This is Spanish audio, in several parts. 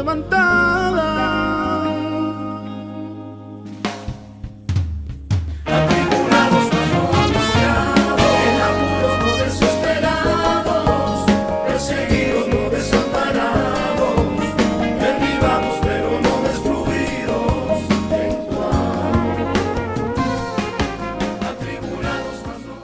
levantada. Atribulados mas no angustiados, en apuros no desesperados, perseguidos no desamparados, derribados pero no destruidos, en tu amor. Atribulados mas no.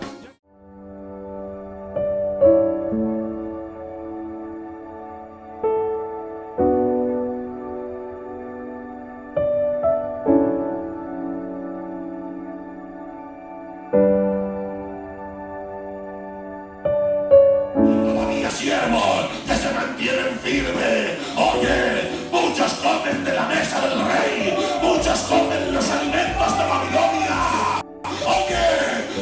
Siervos que se mantienen firmes. Oye, muchos comen de la mesa del rey, muchos comen los alimentos de Babilonia. Oye,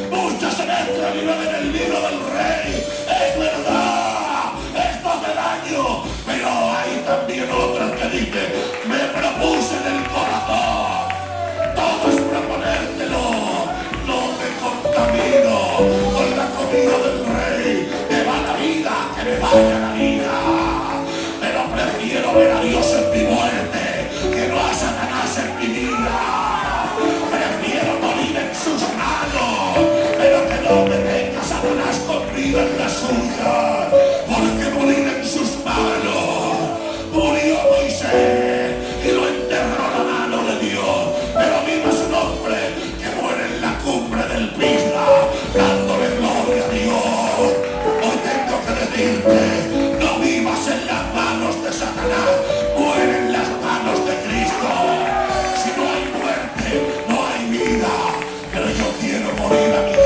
muchos se mezclan y beben el vino del rey. Es verdad, esto hace daño, pero hay también otros que dicen, me propuse en el corazón. Todo es proponértelo, no me contamino con la comida del rey. Me va la vida, que me vaya la vida, pero prefiero ver a Dios en mi muerte que no a Satanás en mi vida. Prefiero morir en sus manos, pero que no me tenga Satanás conmigo en la suya, porque morir en sus manos murió Moisés y lo enterró la mano de Dios, pero viva su nombre que muere en la cumbre del Pisga dándole gloria a Dios. Hoy tengo que decirte, no vivas en las manos de Satanás, muere en las manos de Cristo. Si no hay muerte, no hay vida, pero yo quiero morir a mi Dios.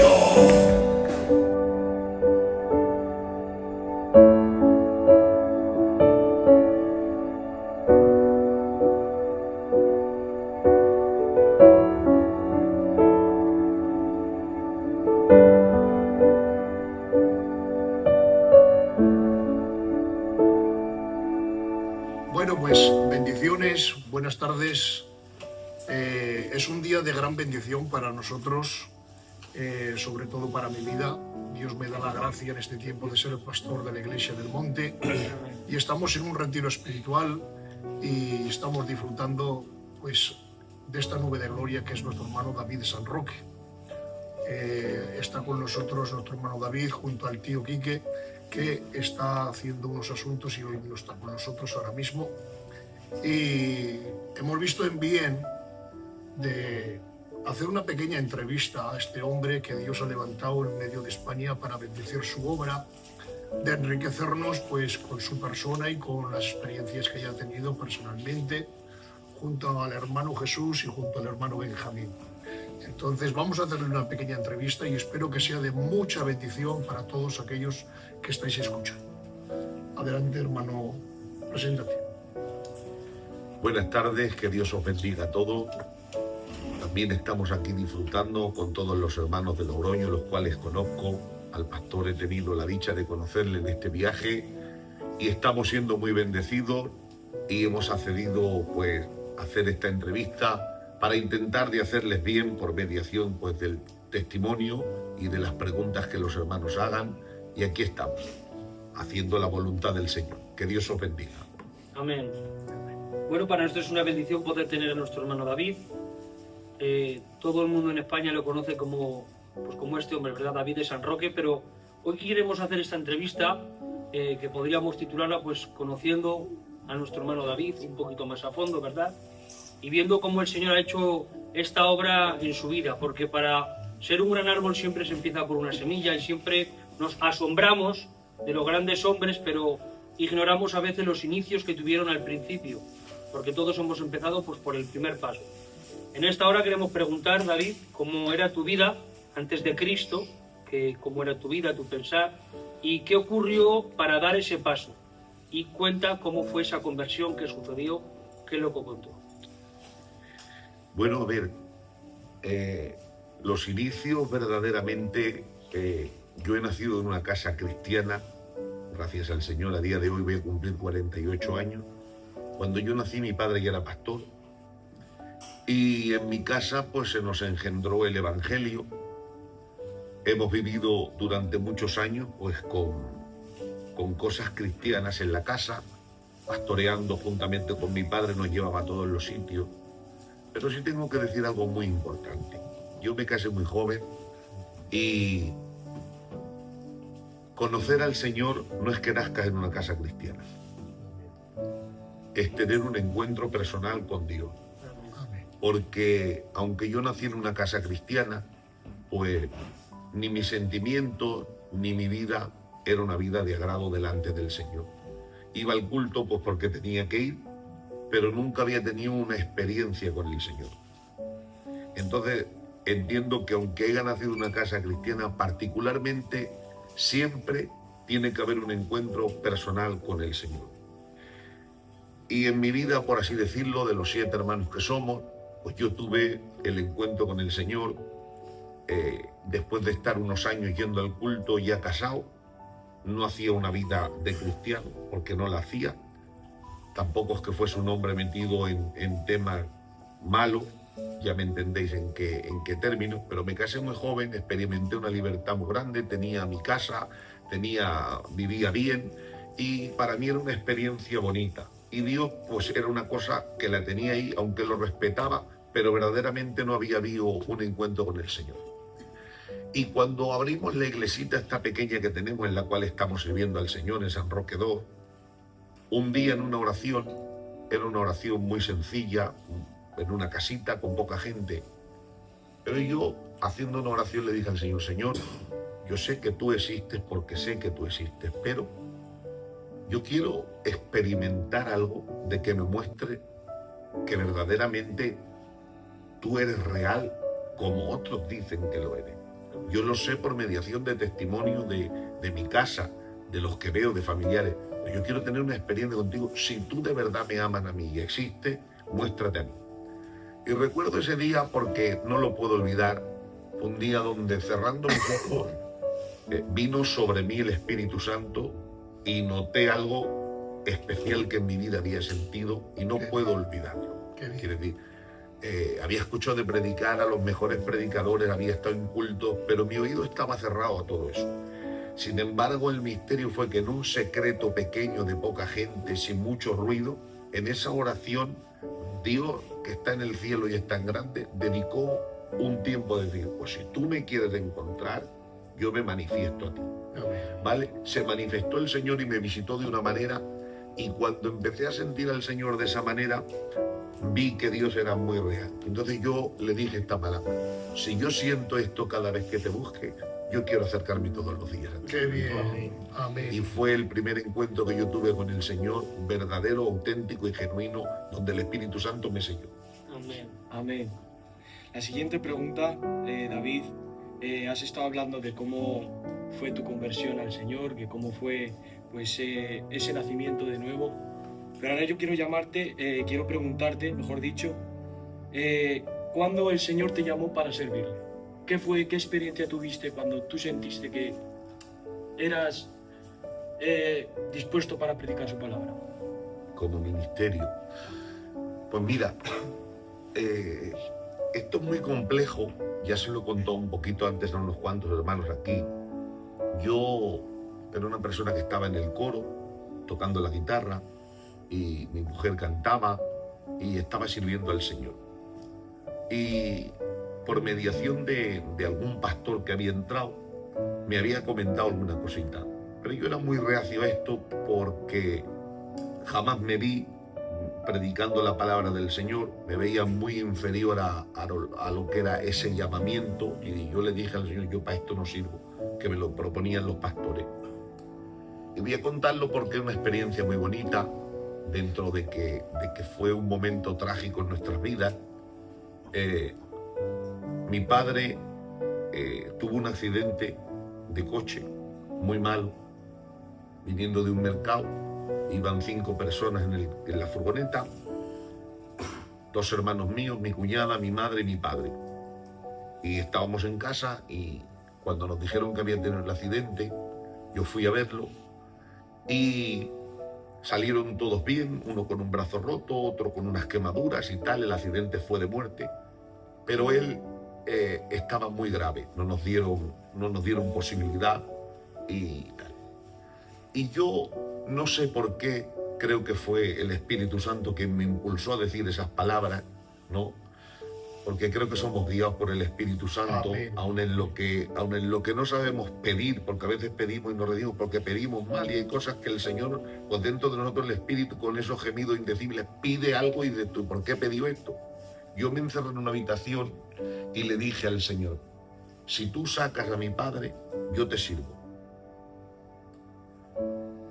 Bueno, pues bendiciones, buenas tardes. Es un día de gran bendición para nosotros, sobre todo para mi vida. Dios me da la gracia en este tiempo de ser el pastor de la Iglesia del Monte y estamos en un retiro espiritual y estamos disfrutando pues de esta nube de gloria que es nuestro hermano David de San Roque. Está con nosotros nuestro hermano David junto al tío Quique, que está haciendo unos asuntos y hoy no está con nosotros ahora mismo. Y hemos visto en bien de hacer una pequeña entrevista a este hombre que Dios ha levantado en medio de España para bendecir su obra, de enriquecernos pues con su persona y con las experiencias que haya tenido personalmente junto al hermano Jesús y junto al hermano Benjamín. Entonces vamos a hacerle una pequeña entrevista y espero que sea de mucha bendición para todos aquellos que estáis escuchando. Adelante, hermano, preséntate. Buenas tardes, que Dios os bendiga a todos. También estamos aquí disfrutando con todos los hermanos de Logroño, los cuales conozco. Al pastor he tenido la dicha de conocerle en este viaje y estamos siendo muy bendecidos y hemos accedido pues a hacer esta entrevista para intentar de hacerles bien por mediación pues del testimonio y de las preguntas que los hermanos hagan, y aquí estamos, haciendo la voluntad del Señor. Que Dios os bendiga. Amén. Bueno, para nosotros es una bendición poder tener a nuestro hermano David. Todo el mundo en España lo conoce como este hombre, ¿verdad? David de San Roque, pero hoy queremos hacer esta entrevista que podríamos titularla pues conociendo a nuestro hermano David un poquito más a fondo, ¿verdad? Y viendo cómo el Señor ha hecho esta obra en su vida, porque para ser un gran árbol siempre se empieza por una semilla y siempre nos asombramos de los grandes hombres, pero ignoramos a veces los inicios que tuvieron al principio, porque todos hemos empezado pues por el primer paso. En esta hora queremos preguntar, David, cómo era tu vida antes de Cristo, cómo era tu vida, tu pensar, y qué ocurrió para dar ese paso. Y cuenta cómo fue esa conversión que sucedió, qué loco contó. Bueno, a ver, los inicios verdaderamente, yo he nacido en una casa cristiana, gracias al Señor, a día de hoy voy a cumplir 48 años. Cuando yo nací mi padre ya era pastor y en mi casa pues se nos engendró el Evangelio. Hemos vivido durante muchos años pues con cosas cristianas en la casa, pastoreando juntamente con mi padre, nos llevaba a todos los sitios. Pero sí tengo que decir algo muy importante. Yo me casé muy joven y conocer al Señor no es que nazcas en una casa cristiana. Es tener un encuentro personal con Dios. Amén. Porque aunque yo nací en una casa cristiana, pues ni mis sentimientos ni mi vida era una vida de agrado delante del Señor. Iba al culto pues porque tenía que ir, pero nunca había tenido una experiencia con el Señor. Entonces entiendo que aunque haya nacido en una casa cristiana, particularmente siempre tiene que haber un encuentro personal con el Señor. Y en mi vida, por así decirlo, de los 7 hermanos que somos, pues yo tuve el encuentro con el Señor después de estar unos años yendo al culto, ya casado. No hacía una vida de cristiano, porque no la hacía. Tampoco es que fuese un hombre metido en temas malos, ya me entendéis en qué términos, pero me casé muy joven, experimenté una libertad muy grande, tenía mi casa, vivía bien, y para mí era una experiencia bonita. Y Dios pues era una cosa que la tenía ahí, aunque lo respetaba, pero verdaderamente no había habido un encuentro con el Señor. Y cuando abrimos la iglesita esta pequeña que tenemos, en la cual estamos sirviendo al Señor en San Roque II, un día en una oración, era una oración muy sencilla, en una casita con poca gente, pero yo haciendo una oración le dije al Señor: Señor, yo sé que tú existes porque sé que tú existes, pero yo quiero experimentar algo de que me muestre que verdaderamente tú eres real como otros dicen que lo eres. Yo lo sé por mediación de testimonio de mi casa, de los que veo, de familiares. Pero yo quiero tener una experiencia contigo. Si tú de verdad me amas a mí y existes, muéstrate a mí. Y recuerdo ese día porque no lo puedo olvidar. Fue un día donde, cerrando mis ojos, vino sobre mí el Espíritu Santo y noté algo especial que en mi vida había sentido y no puedo olvidarlo. Quiere decir, había escuchado de predicar a los mejores predicadores, había estado en cultos, pero mi oído estaba cerrado a todo eso. Sin embargo, el misterio fue que en un secreto pequeño de poca gente, sin mucho ruido, en esa oración, Dios, que está en el cielo y es tan grande, dedicó un tiempo de decir: pues si tú me quieres encontrar, yo me manifiesto a ti. ¿Vale? Se manifestó el Señor y me visitó de una manera, y cuando empecé a sentir al Señor de esa manera, vi que Dios era muy real. Entonces yo le dije esta palabra: si yo siento esto cada vez que te busque, yo quiero acercarme todos los días a ti. Qué bien. Amén. Y fue el primer encuentro que yo tuve con el Señor, verdadero, auténtico y genuino, donde el Espíritu Santo me selló. Amén. Amén. La siguiente pregunta, David, has estado hablando de cómo fue tu conversión al Señor, que cómo fue pues ese nacimiento de nuevo. Pero ahora yo quiero preguntarte, mejor dicho, ¿cuándo el Señor te llamó para servirle? ¿Qué experiencia tuviste cuando tú sentiste que eras dispuesto para predicar su palabra? Como ministerio. Pues mira, esto es muy complejo, ya se lo contó un poquito antes a unos cuantos hermanos aquí. Yo era una persona que estaba en el coro, tocando la guitarra, y mi mujer cantaba, y estaba sirviendo al Señor. Y por mediación de algún pastor que había entrado, me había comentado alguna cosita. Pero yo era muy reacio a esto porque jamás me vi predicando la palabra del Señor, me veía muy inferior a lo que era ese llamamiento, y yo le dije al Señor: yo para esto no sirvo, que me lo proponían los pastores. Y voy a contarlo porque es una experiencia muy bonita, dentro de que fue un momento trágico en nuestras vidas. Mi padre tuvo un accidente de coche muy malo, viniendo de un mercado. Iban 5 personas en la furgoneta, 2 hermanos míos, mi cuñada, mi madre y mi padre. Y estábamos en casa, y cuando nos dijeron que había tenido el accidente, yo fui a verlo y salieron todos bien, uno con un brazo roto, otro con unas quemaduras y tal. El accidente fue de muerte, pero él estaba muy grave, no nos dieron posibilidad y tal. Y yo no sé por qué creo que fue el Espíritu Santo quien me impulsó a decir esas palabras, ¿no? Porque creo que somos guiados por el Espíritu Santo, Amén. aun en lo que no sabemos pedir, porque a veces pedimos y nos rendimos porque pedimos mal, y hay cosas que el Señor, pues dentro de nosotros el Espíritu, con esos gemidos indecibles, pide algo y dice, ¿tú por qué pidió esto? Yo me encerré en una habitación y le dije al Señor, si tú sacas a mi padre, yo te sirvo.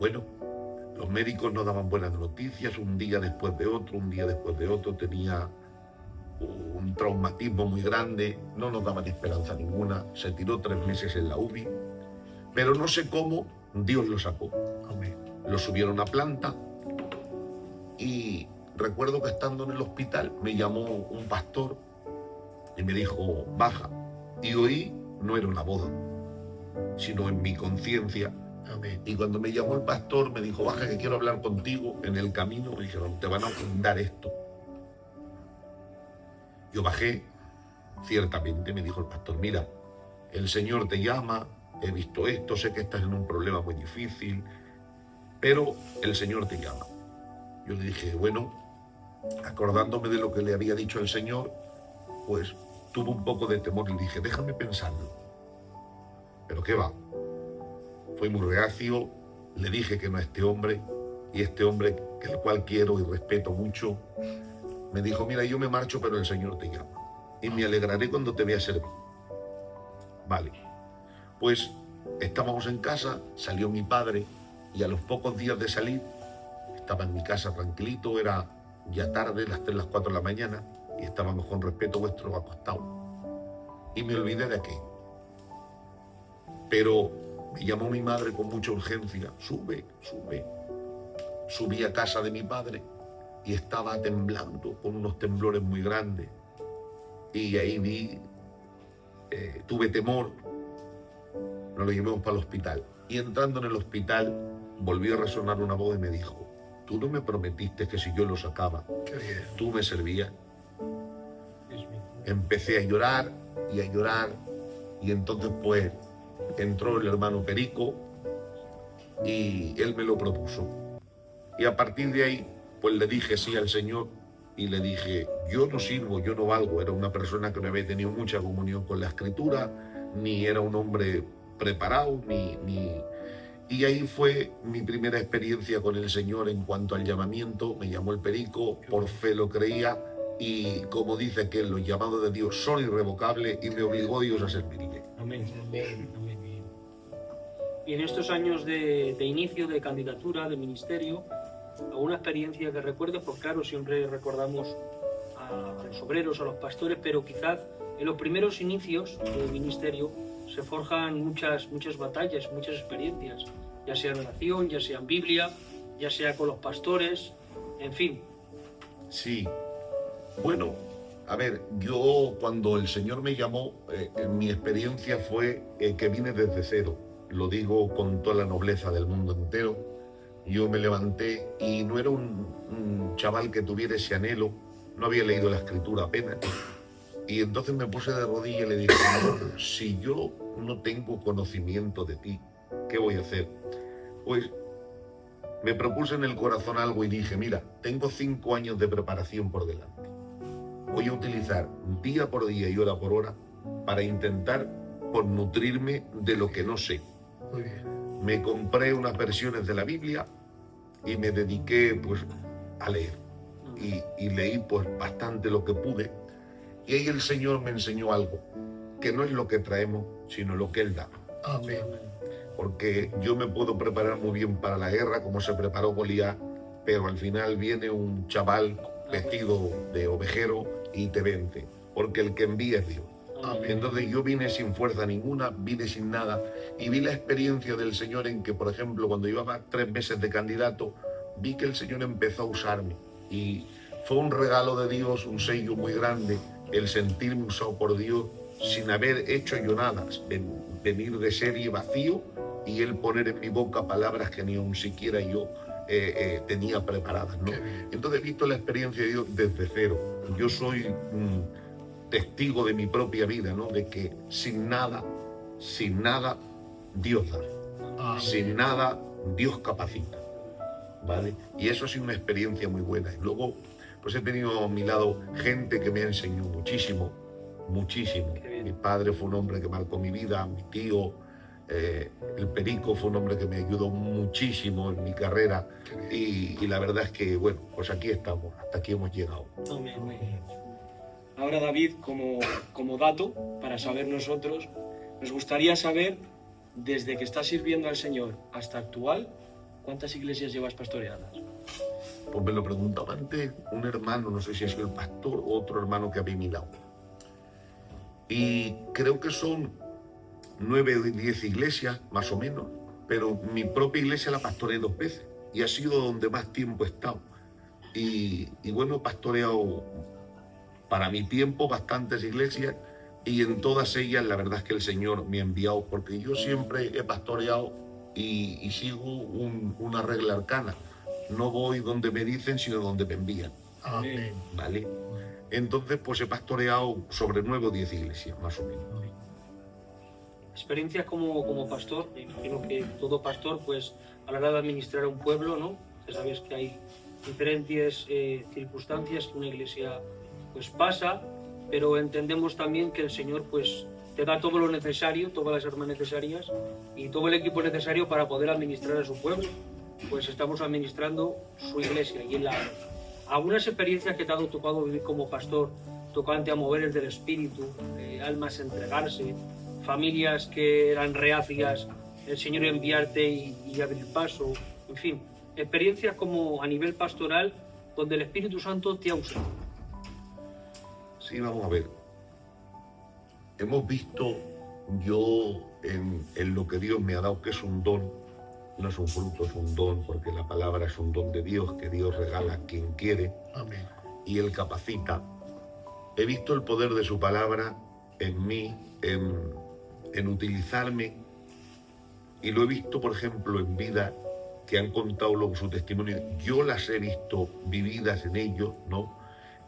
Bueno, los médicos no daban buenas noticias, un día después de otro, tenía un traumatismo muy grande, no nos daban esperanza ninguna, se tiró 3 meses en la UBI, pero no sé cómo Dios lo sacó. Amén. Lo subieron a planta y recuerdo que estando en el hospital me llamó un pastor y me dijo, baja, y oí, no era una voz, sino en mi conciencia. Amén. Y cuando me llamó el pastor me dijo, baja que quiero hablar contigo. En el camino me dijeron, te van a dar esto. Yo bajé, ciertamente me dijo el pastor, mira, el Señor te llama, he visto esto, sé que estás en un problema muy difícil, pero el Señor te llama. Yo le dije, bueno, acordándome de lo que le había dicho el Señor, pues tuve un poco de temor y dije, déjame pensarlo. Pero qué va, fui muy reacio, le dije que no a este hombre, y este hombre, el cual quiero y respeto mucho, me dijo, mira, yo me marcho, pero el Señor te llama. Y me alegraré cuando te vea servir. Vale. Pues estábamos en casa, salió mi padre, y a los pocos días de salir, estaba en mi casa tranquilito, era ya tarde, las 3, las 4 de la mañana, y estábamos con respeto vuestro acostados. Y me olvidé de aquello. Pero me llamó mi madre con mucha urgencia, sube. Subí a casa de mi padre, y estaba temblando, con unos temblores muy grandes. Y ahí tuve temor, nos lo llevamos para el hospital. Y entrando en el hospital, volvió a resonar una voz y me dijo, tú no me prometiste que si yo lo sacaba, Qué bien. tú me servías. Dios mío. Empecé a llorar, y entonces pues entró el hermano Perico, y él me lo propuso. Y a partir de ahí, pues le dije sí al Señor y le dije, yo no sirvo, yo no valgo. Era una persona que no había tenido mucha comunión con la Escritura, ni era un hombre preparado, Y ahí fue mi primera experiencia con el Señor en cuanto al llamamiento. Me llamó el Perico, por fe lo creía, y como dice que los llamados de Dios son irrevocables, y me obligó Dios a servirle. Amén. Amén. Y en estos años de inicio, de candidatura, de ministerio, ¿alguna experiencia que recuerdes? Pues claro, siempre recordamos a los obreros, a los pastores, pero quizás en los primeros inicios del ministerio se forjan muchas batallas, muchas experiencias, ya sea en oración, ya sea en Biblia, ya sea con los pastores, en fin. Sí, bueno, a ver, yo cuando el Señor me llamó, mi experiencia fue que vine desde cero. Lo digo con toda la nobleza del mundo entero. Yo me levanté y no era un chaval que tuviera ese anhelo, no había leído la Escritura apenas. Y entonces me puse de rodillas y le dije, Señor, si yo no tengo conocimiento de ti, ¿qué voy a hacer? Pues me propuse en el corazón algo y dije, mira, tengo 5 años de preparación por delante. Voy a utilizar día por día y hora por hora para intentar por nutrirme de lo que no sé. Muy bien. Me compré unas versiones de la Biblia y me dediqué pues a leer. Y leí pues bastante lo que pude. Y ahí el Señor me enseñó algo, que no es lo que traemos, sino lo que Él da. Amén. Porque yo me puedo preparar muy bien para la guerra, como se preparó Goliat, pero al final viene un chaval vestido de ovejero y te vence, porque el que envía es Dios. Entonces yo vine sin fuerza ninguna, vine sin nada, y vi la experiencia del Señor en que, por ejemplo, cuando llevaba 3 meses de candidato, vi que el Señor empezó a usarme, y fue un regalo de Dios, un sello muy grande, el sentirme usado por Dios sin haber hecho yo nada, venir de serie vacío y Él poner en mi boca palabras que ni aun siquiera yo tenía preparadas, ¿no? Entonces he visto la experiencia de Dios desde cero. Yo soy testigo de mi propia vida, ¿no? De que sin nada, Dios da. Amén. Sin nada, Dios capacita. ¿vale? Y eso ha sido una experiencia muy buena. Y luego, pues he tenido a mi lado gente que me ha enseñado muchísimo, muchísimo. Qué bien. Mi padre fue un hombre que marcó mi vida, mi tío, el Perico fue un hombre que me ayudó muchísimo en mi carrera. Y la verdad es que, bueno, pues aquí estamos, hasta aquí hemos llegado. Amén. Ahora, David, como dato, para saber nosotros, nos gustaría saber, desde que estás sirviendo al Señor hasta actual, ¿cuántas iglesias llevas pastoreadas? Pues me lo preguntaba antes un hermano, no sé si ha sido el pastor o otro hermano que había a mi lado. Y creo que son 9 o 10 iglesias, más o menos, pero mi propia iglesia la pastoreé 2 veces y ha sido donde más tiempo he estado. Y bueno, he pastoreado para mi tiempo bastantes iglesias y en todas ellas la verdad es que el Señor me ha enviado, porque yo siempre he pastoreado y sigo una regla arcana. No voy donde me dicen, sino donde me envían, Amén. ¿vale? Entonces, pues he pastoreado sobre 9 o 10 iglesias, más o menos. Experiencias como pastor, me imagino que todo pastor, pues a la hora de administrar a un pueblo, ¿no? Ya sabes que hay diferentes circunstancias que una iglesia pues pasa, pero entendemos también que el Señor pues te da todo lo necesario, todas las armas necesarias y todo el equipo necesario para poder administrar a su pueblo. Pues estamos administrando su iglesia y en algunas experiencias que te ha tocado vivir como pastor, tocante a moveres del espíritu, almas entregarse, familias que eran reacias, el Señor enviarte y abrir paso, en fin, experiencias como a nivel pastoral donde el Espíritu Santo te ha usado. Sí, vamos a ver. Hemos visto yo en lo que Dios me ha dado, que es un don, no es un fruto, es un don, porque la palabra es un don de Dios, que Dios regala a quien quiere Amén. y Él capacita. He visto el poder de su palabra en mí, en utilizarme, y lo he visto, por ejemplo, en vidas que han contado luego su testimonio. Yo las he visto vividas en ellos, ¿no?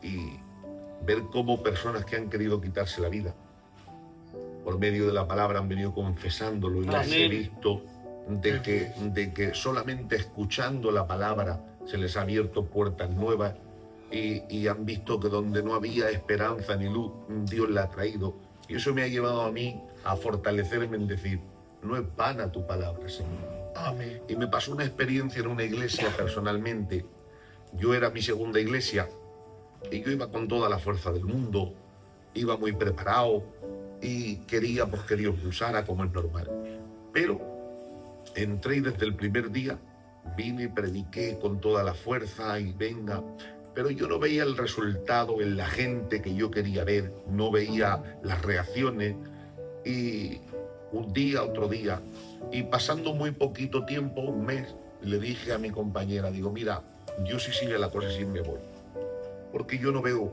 Y ver cómo personas que han querido quitarse la vida, por medio de la palabra han venido confesándolo, y las he Amén. visto de que solamente escuchando la palabra se les ha abierto puertas nuevas y han visto que donde no había esperanza ni luz, Dios la ha traído. Y eso me ha llevado a mí a fortalecerme en decir, no es vana tu palabra, Señor. Amén. Y me pasó una experiencia en una iglesia personalmente. Yo era mi segunda iglesia y yo iba con toda la fuerza del mundo, iba muy preparado y quería pues, que Dios me usara como es normal. Pero entré y desde el primer día vine y prediqué con toda la fuerza y venga, pero yo no veía el resultado en la gente que yo quería ver, no veía las reacciones, y un día, otro día, y pasando muy poquito tiempo, un mes, le dije a mi compañera, digo, mira, yo si sigue la cosa así me voy, porque yo no veo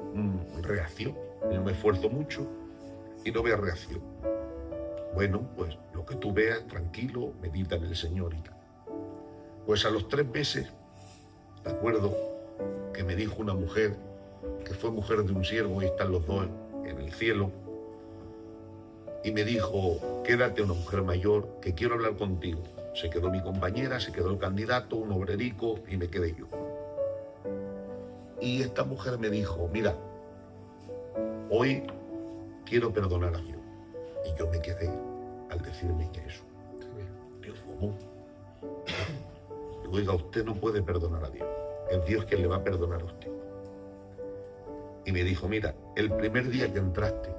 reacción, yo me esfuerzo mucho y no veo reacción. Bueno, pues lo que tú veas, tranquilo, medita en el Señor y tal. Pues a los 3 meses, de acuerdo, que me dijo una mujer, que fue mujer de un siervo, y están los dos en el cielo, y me dijo, quédate, una mujer mayor, que quiero hablar contigo. Se quedó mi compañera, se quedó el candidato, un obrerico, y me quedé yo. Y esta mujer me dijo, mira, hoy quiero perdonar a Dios. Y yo me quedé al decirme que eso. Dios, ¿cómo? Digo, oiga, usted no puede perdonar a Dios. Es Dios quien le va a perdonar a usted. Y me dijo, mira, el primer día que entraste,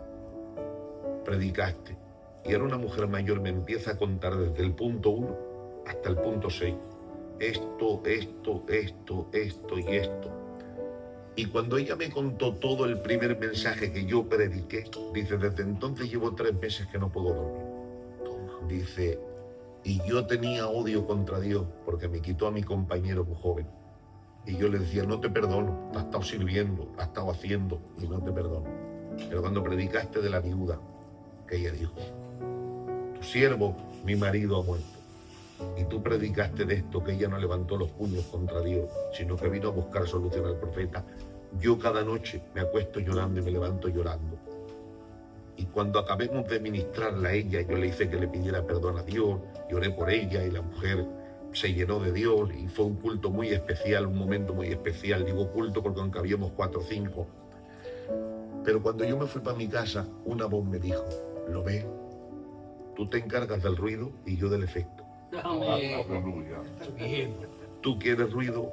predicaste, y ahora una mujer mayor me empieza a contar desde el punto 1 hasta el punto 6. Esto y esto. Y cuando ella me contó todo el primer mensaje que yo prediqué, dice, desde entonces llevo 3 meses que no puedo dormir. Dice, y yo tenía odio contra Dios porque me quitó a mi compañero muy joven. Y yo le decía, no te perdono, te has estado sirviendo, te has estado haciendo y no te perdono. Pero cuando predicaste de la viuda, que ella dijo, tu siervo, mi marido ha muerto. Y tú predicaste de esto, que ella no levantó los puños contra Dios, sino que vino a buscar solución al profeta. Yo cada noche me acuesto llorando y me levanto llorando. Y cuando acabemos de ministrarla a ella, yo le hice que le pidiera perdón a Dios, lloré por ella y la mujer se llenó de Dios y fue un culto muy especial, un momento muy especial. Digo culto porque aunque habíamos 4 o 5. Pero cuando yo me fui para mi casa, una voz me dijo, ¿lo ves? Tú te encargas del ruido y yo del efecto. Amén. Bien. Tú quieres ruido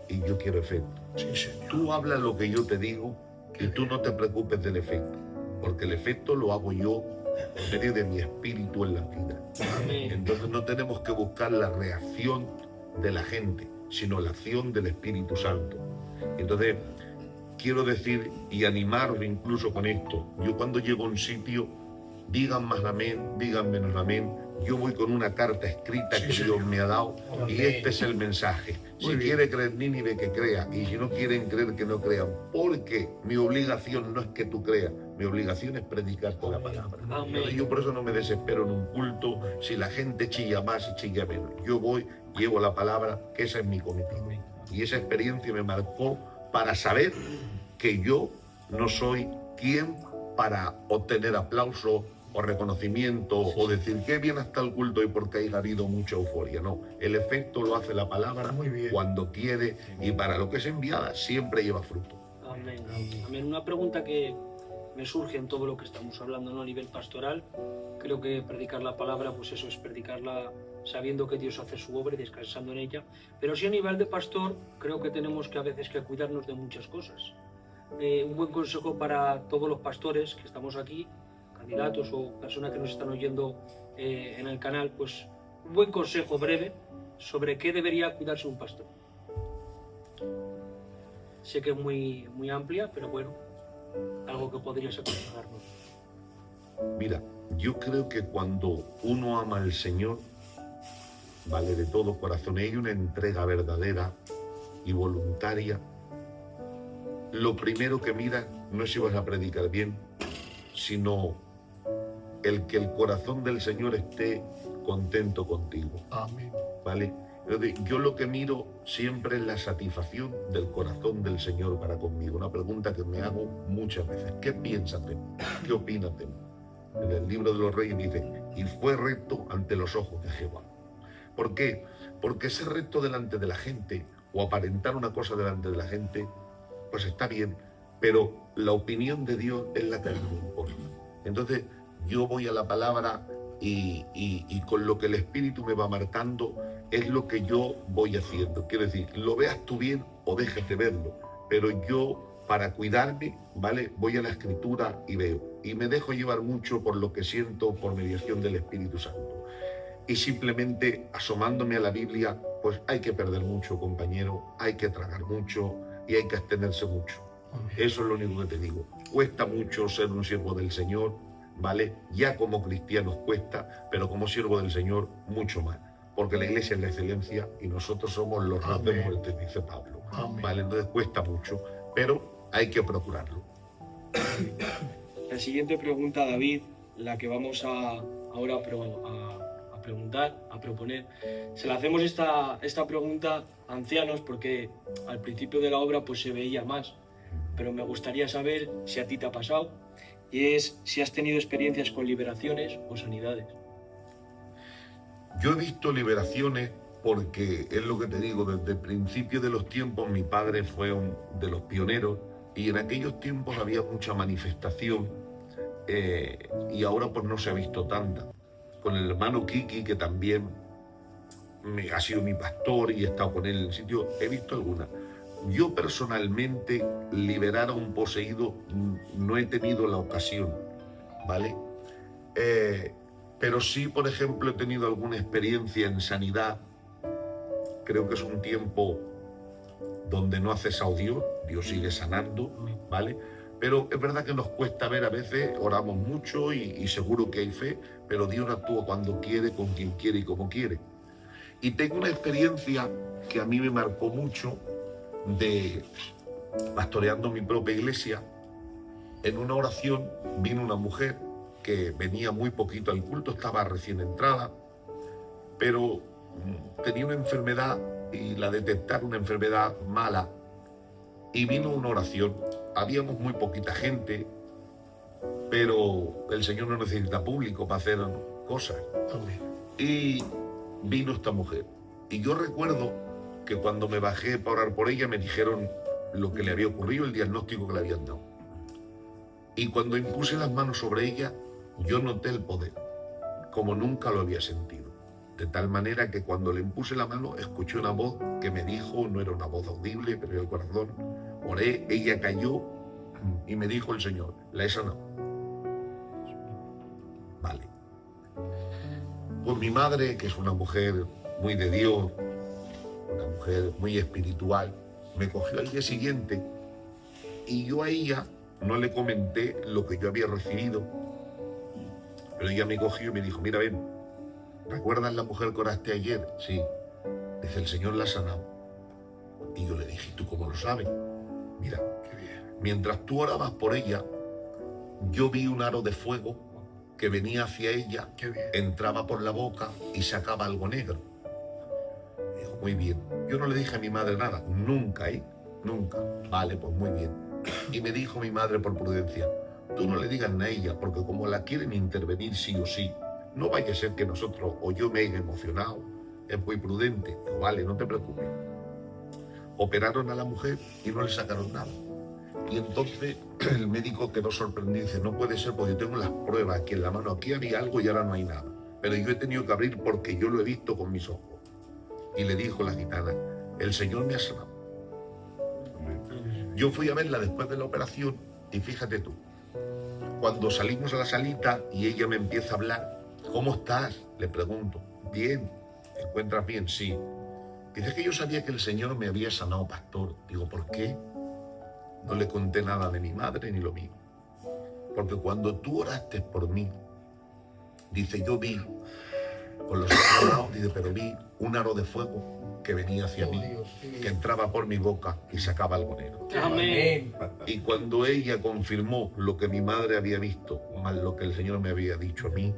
y yo quiero efecto. Sí, Señor. Tú hablas lo que yo te digo y tú no te preocupes del efecto, porque el efecto lo hago yo por medio de mi espíritu en la vida. Amén. Entonces no tenemos que buscar la reacción de la gente, sino la acción del Espíritu Santo. Entonces, quiero decir y animarme incluso con esto. Yo cuando llego a un sitio, digan más amén, digan menos amén, yo voy con una carta escrita Sí, que señor. Dios me ha dado y este es el mensaje. Si Muy bien. quiere creer Nínive, que crea, y si no quieren creer, que no crean, porque mi obligación no es que tú creas, mi obligación es predicarte la palabra. Amén. Entonces, yo por eso no me desespero en un culto si la gente chilla más y chilla menos. Yo voy, llevo la palabra, que esa es mi cometido. Y esa experiencia me marcó para saber que yo no soy quien para obtener aplauso o reconocimiento o decir qué bien está el culto y porque haya habido mucha euforia. No, el efecto lo hace la palabra Muy bien. cuando quiere y para lo que es enviada siempre lleva fruto. Amén. Amén. Una pregunta que me surge en todo lo que estamos hablando, ¿no? A nivel pastoral, creo que predicar la palabra, pues eso es predicarla sabiendo que Dios hace su obra y descansando en ella. Pero sí a nivel de pastor, creo que tenemos que a veces que cuidarnos de muchas cosas. Un buen consejo para todos los pastores que estamos aquí, candidatos o personas que nos están oyendo en el canal, pues un buen consejo breve sobre qué debería cuidarse un pastor. Sé que es muy amplia, pero bueno, algo que podrías aconsejarnos. Mira, yo creo que cuando uno ama al Señor, vale, de todo corazón, y hay una entrega verdadera y voluntaria, lo primero que mira no es si vas a predicar bien, sino el que el corazón del Señor esté contento contigo, Amén. ¿vale? Entonces, yo lo que miro siempre es la satisfacción del corazón del Señor para conmigo. Una pregunta que me hago muchas veces. ¿Qué piensas de mí? ¿Qué opinas de mí? En el libro de los Reyes dice, y fue recto ante los ojos de Jehová. ¿Por qué? Porque ser recto delante de la gente o aparentar una cosa delante de la gente, pues está bien, pero la opinión de Dios es la que a mí me importa. Entonces, yo voy a la palabra y con lo que el Espíritu me va marcando es lo que yo voy haciendo. Quiero decir, lo veas tú bien o dejes de verlo, pero yo, para cuidarme, ¿vale? Voy a la Escritura y veo. Y me dejo llevar mucho por lo que siento por mediación del Espíritu Santo. Y simplemente asomándome a la Biblia, pues hay que perder mucho, compañero, hay que tragar mucho y hay que abstenerse mucho. Eso es lo único que te digo. Cuesta mucho ser un siervo del Señor, ¿vale? Ya como cristianos cuesta, pero como siervo del Señor mucho más. Porque la iglesia es la excelencia y nosotros somos los reyes de muerte, dice Pablo. Amén. ¿Vale? Entonces cuesta mucho, pero hay que procurarlo. La siguiente pregunta, David, la que vamos ahora a preguntar, a proponer, se la hacemos esta pregunta a ancianos porque al principio de la obra pues se veía más, pero me gustaría saber si a ti te ha pasado y es si has tenido experiencias con liberaciones o sanidades. Yo he visto liberaciones porque es lo que te digo, desde el principio de los tiempos mi padre fue de los pioneros y en aquellos tiempos había mucha manifestación y ahora pues no se ha visto tanta. Con el hermano Kiki, que también ha sido mi pastor y he estado con él en el sitio, he visto algunas. Yo personalmente liberar a un poseído no he tenido la ocasión, ¿vale? Pero sí, por ejemplo, he tenido alguna experiencia en sanidad. Creo que es un tiempo donde no ha cesado Dios, Dios sigue sanando, ¿vale? Pero es verdad que nos cuesta ver, a veces oramos mucho y seguro que hay fe, pero Dios actúa cuando quiere, con quien quiere y como quiere. Y tengo una experiencia que a mí me marcó mucho de pastoreando mi propia iglesia. En una oración vino una mujer que venía muy poquito al culto, estaba recién entrada, pero tenía una enfermedad y la detectaron una enfermedad mala y vino una oración. Habíamos muy poquita gente, pero el Señor no necesita público para hacer cosas. Amén. Y vino esta mujer Y yo recuerdo que cuando me bajé para orar por ella me dijeron lo que le había ocurrido, el diagnóstico que le habían dado. Y cuando impuse las manos sobre ella, yo noté el poder, como nunca lo había sentido. De tal manera que cuando le impuse la mano, escuché una voz que me dijo, no era una voz audible, pero el corazón, oré, ella cayó y me dijo el Señor, la he sanado. Vale. Pues mi madre, que es una mujer muy de Dios, una mujer muy espiritual, me cogió al día siguiente y yo a ella no le comenté lo que yo había recibido, pero ella me cogió y me dijo, mira, ven, ¿recuerdas la mujer que oraste ayer? Sí. Dice, el Señor la ha sanado. Y yo le dije, ¿y tú cómo lo sabes? Mira, qué bien. Mientras tú orabas por ella, yo vi un aro de fuego que venía hacia ella, entraba por la boca y sacaba algo negro. Dijo, muy bien. Yo no le dije a mi madre nada, nunca, nunca. Vale, pues muy bien. Y me dijo mi madre por prudencia, tú no le digas nada a ella, porque como la quieren intervenir sí o sí, no vaya a ser que nosotros o yo me haya emocionado, es muy prudente. Digo, vale, no te preocupes. Operaron a la mujer y no le sacaron nada. Y entonces el médico quedó sorprendido y dice, no puede ser porque yo tengo las pruebas, aquí en la mano, aquí había algo y ahora no hay nada. Pero yo he tenido que abrir porque yo lo he visto con mis ojos. Y le dijo la gitana, el Señor me ha sanado. Yo fui a verla después de la operación y fíjate tú, cuando salimos a la salita y ella me empieza a hablar, ¿cómo estás? Le pregunto, bien, ¿te encuentras bien? Sí. Dice que yo sabía que el Señor me había sanado, pastor. Digo, ¿por qué? No le conté nada de mi madre ni lo mío. Porque cuando tú oraste por mí, dice, yo vi, con los ojos cerrados, dice, pero vi un aro de fuego que venía hacia mí, que entraba por mi boca y sacaba algo negro. Amén. Y cuando ella confirmó lo que mi madre había visto, más lo que el Señor me había dicho a mí,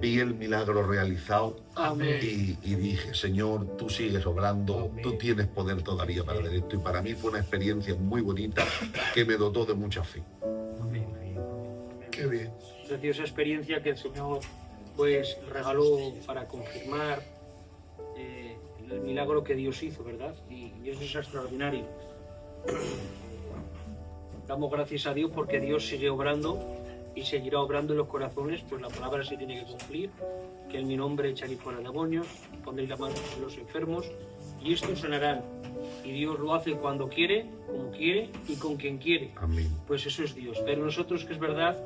vi el milagro realizado. Amén. Y dije, Señor, tú sigues obrando, tú tienes poder todavía para hacer esto. Y para mí fue una experiencia muy bonita que me dotó de mucha fe. Qué bien. Preciosa experiencia que el Señor pues regaló para confirmar el milagro que Dios hizo, ¿verdad? Y eso es extraordinario. Damos gracias a Dios porque Dios sigue obrando y seguirá obrando en los corazones, pues la palabra se tiene que cumplir, que en mi nombre echaréis fuera demonios, pondréis la mano sobre los enfermos y estos sanarán. Y Dios lo hace cuando quiere, como quiere y con quien quiere. Amén. Pues eso es Dios. Pero nosotros, que es verdad,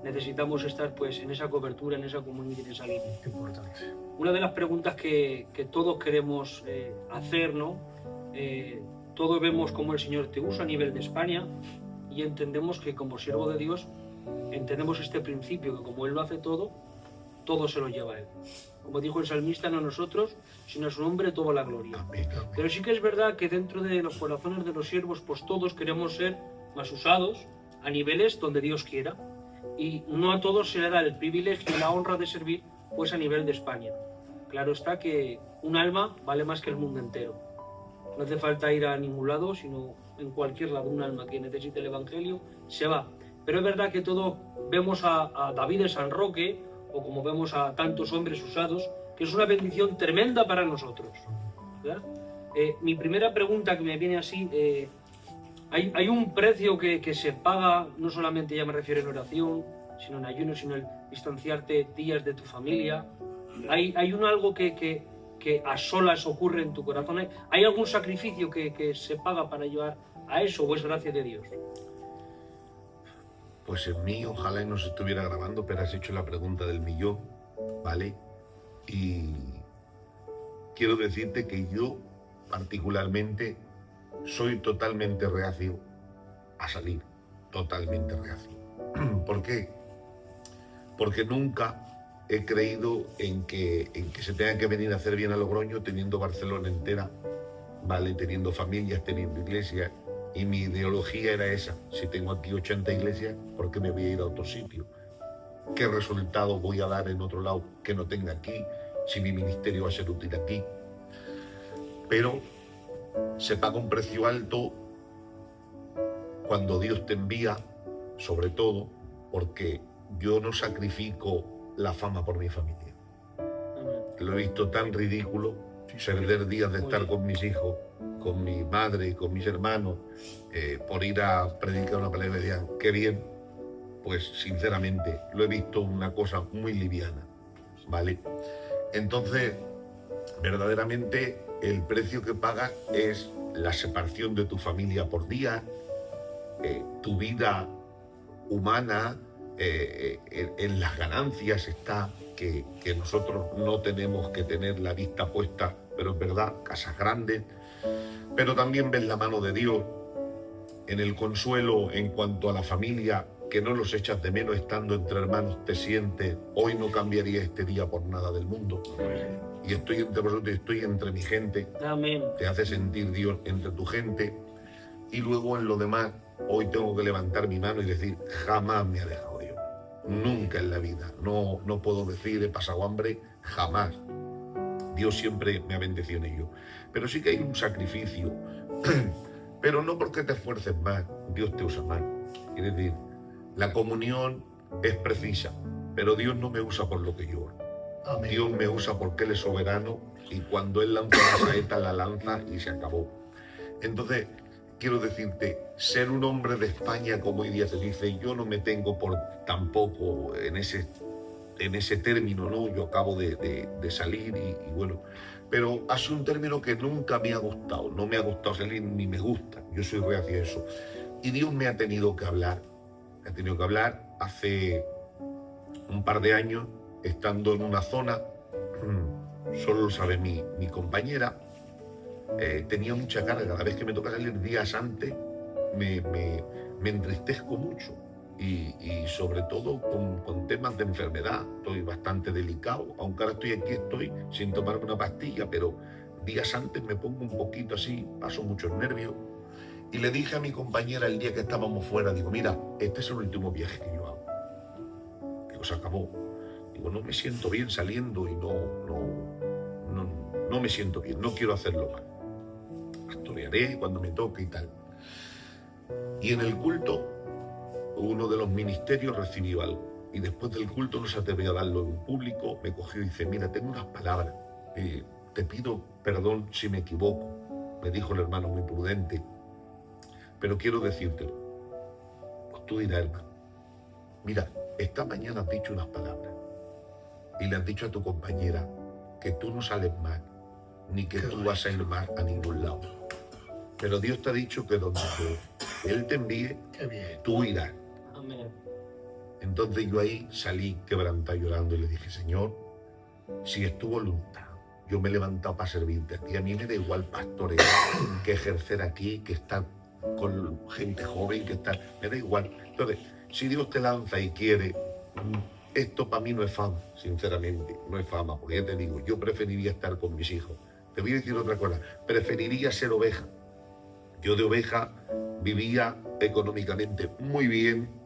necesitamos estar pues en esa cobertura, en esa comunión y en esa línea. Importante. Una de las preguntas que todos queremos hacer, ¿no? Todos vemos cómo el Señor te usa a nivel de España y entendemos que como siervo de Dios entendemos este principio, que como Él lo hace todo, todo se lo lleva a Él. Como dijo el salmista, no a nosotros, sino a su nombre toda la gloria. Amén. Pero sí que es verdad que dentro de los corazones de los siervos, pues todos queremos ser más usados a niveles donde Dios quiera. Y no a todos se le da el privilegio y la honra de servir pues a nivel de España. Claro está que un alma vale más que el mundo entero. No hace falta ir a ningún lado, sino en cualquier lado. Un alma que necesite el Evangelio se va. Pero es verdad que todos vemos a David de San Roque, o como vemos a tantos hombres usados, que es una bendición tremenda para nosotros, ¿verdad? Mi primera pregunta que me viene así, hay un precio que se paga, no solamente ya me refiero en oración, sino en ayuno, sino el distanciarte días de tu familia. Hay algo que a solas ocurre en tu corazón. ¿Hay algún sacrificio que se paga para llevar a eso, o es gracia de Dios? Pues en mí, ojalá y no se estuviera grabando, pero has hecho la pregunta del millón, ¿vale? Y quiero decirte que yo, particularmente, soy totalmente reacio a salir, totalmente reacio. ¿Por qué? Porque nunca he creído en que se tenga que venir a hacer bien a Logroño teniendo Barcelona entera, ¿vale? Teniendo familias, teniendo iglesias. Y mi ideología era esa: si tengo aquí 80 iglesias, ¿por qué me voy a ir a otro sitio? ¿Qué resultado voy a dar en otro lado que no tenga aquí? Si mi ministerio va a ser útil aquí. Pero se paga un precio alto cuando Dios te envía, sobre todo porque yo no sacrifico la fama por mi familia. Lo he visto tan ridículo perder días de Muy estar bien. con mis hijos, con mi madre, con mis hermanos, por ir a predicar una palabra y me decían, qué bien, pues sinceramente lo he visto una cosa muy liviana, ¿vale? Entonces, verdaderamente el precio que pagas es la separación de tu familia por día, tu vida humana, en las ganancias está que nosotros no tenemos que tener la vista puesta, pero es verdad, casas grandes, pero también ves la mano de Dios en el consuelo en cuanto a la familia, que no los echas de menos estando entre hermanos, te sientes, hoy no cambiaría este día por nada del mundo, y estoy entre vosotros, estoy entre mi gente, Amén. te hace sentir Dios entre tu gente, y luego en lo demás, hoy tengo que levantar mi mano y decir, jamás me ha dejado Dios, nunca en la vida, no puedo decir he pasado hambre, jamás. Dios siempre me ha bendecido en ello. Pero sí que hay un sacrificio, pero no porque te esfuerces más, Dios te usa más. Es decir, la comunión es precisa, pero Dios no me usa por lo que yo hago. Amén. Dios me usa porque Él es soberano y cuando Él lanza la saeta, la lanza y se acabó. Entonces, quiero decirte, ser un hombre de España, como hoy día se dice, yo no me tengo por tampoco en ese término, ¿no? Yo acabo de salir y bueno, pero ha sido un término que nunca me ha gustado, no me ha gustado salir ni me gusta, yo soy reacio a eso. Y Dios me ha tenido que hablar hace un par de años, estando en una zona, solo lo sabe mi compañera, tenía mucha carga, cada vez que me toca salir días antes, me entristezco mucho. Y sobre todo con temas de enfermedad, estoy bastante delicado, aunque ahora estoy sin tomarme una pastilla, pero días antes me pongo un poquito así, paso muchos nervios, y le dije a mi compañera el día que estábamos fuera, digo, mira, este es el último viaje que yo hago, digo, se acabó, digo, no me siento bien saliendo y no me siento bien, no quiero hacerlo más, pastorearé cuando me toque y tal. Y en el culto, uno de los ministerios recibió algo y después del culto no se atrevió a darlo en público, me cogió y dice, mira, tengo unas palabras, te pido perdón si me equivoco, me dijo el hermano muy prudente, pero quiero decírtelo. Pues tú dirás, hermano, mira, esta mañana has dicho unas palabras y le has dicho a tu compañera que tú no sales mal, ni que tú vas a ir mal a ningún lado, pero Dios te ha dicho que donde Él te envíe, Qué bien. tú irás. Amén. Entonces yo ahí salí quebrantado llorando y le dije, Señor, si es tu voluntad, yo me he levantado para servirte a ti. A mí me da igual pastorear que ejercer aquí, que estar con gente joven, que estar... Me da igual. Entonces, si Dios te lanza y quiere, esto para mí no es fama, sinceramente, no es fama, porque ya te digo, yo preferiría estar con mis hijos. Te voy a decir otra cosa, preferiría ser oveja. Yo de oveja vivía económicamente muy bien,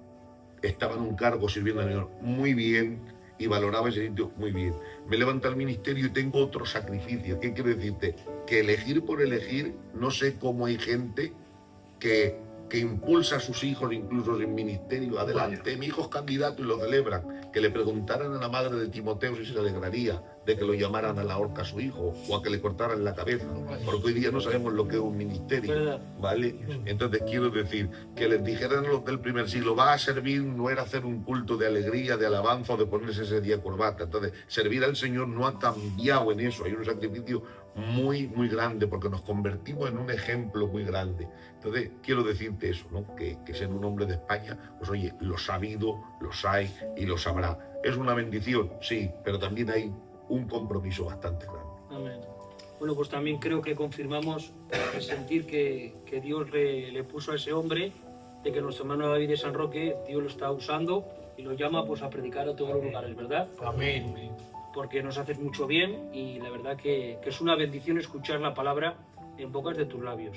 estaba en un cargo sirviendo al Señor muy bien y valoraba ese sitio muy bien. Me levanta al ministerio y tengo otro sacrificio. ¿Qué quiero decirte? Que elegir por elegir, no sé cómo hay gente que impulsa a sus hijos incluso en ministerio. Adelante, mi hijo es candidato y lo celebran. Que le preguntaran a la madre de Timoteo si se alegraría de que lo llamaran a la horca a su hijo o a que le cortaran la cabeza, porque hoy día no sabemos lo que es un ministerio, ¿Verdad? ¿vale? Entonces quiero decir, que les dijeran a los del primer siglo, va a servir, no era hacer un culto de alegría, de alabanza o de ponerse ese día corbata. Entonces, servir al Señor no ha cambiado en eso, hay un sacrificio muy, muy grande, porque nos convertimos en un ejemplo muy grande. Entonces, quiero decirte eso, ¿no? Que ser un hombre de España, pues oye, los ha habido, los hay y los habrá. Es una bendición, sí, pero también hay un compromiso bastante grande. Amén. Bueno, pues también creo que confirmamos el sentir que Dios le puso a ese hombre, de que nuestro hermano David de San Roque, Dios lo está usando y lo llama pues a predicar a todos los lugares, ¿verdad? Amén. Porque nos haces mucho bien y la verdad que es una bendición escuchar la palabra en bocas de tus labios.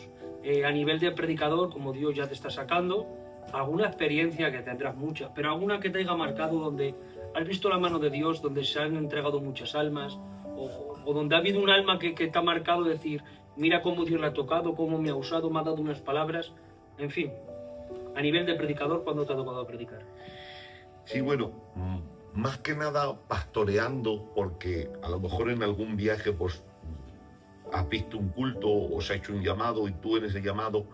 A nivel de predicador, como Dios ya te está sacando, alguna experiencia que tendrás muchas, pero alguna que te haya marcado donde has visto la mano de Dios, donde se han entregado muchas almas, o donde ha habido un alma que te ha marcado decir, mira cómo Dios le ha tocado, cómo me ha usado, me ha dado unas palabras, en fin, a nivel de predicador, ¿cuándo te ha tocado predicar? Sí, bueno, más que nada pastoreando, porque a lo mejor en algún viaje pues has visto un culto o se ha hecho un llamado y tú en ese llamado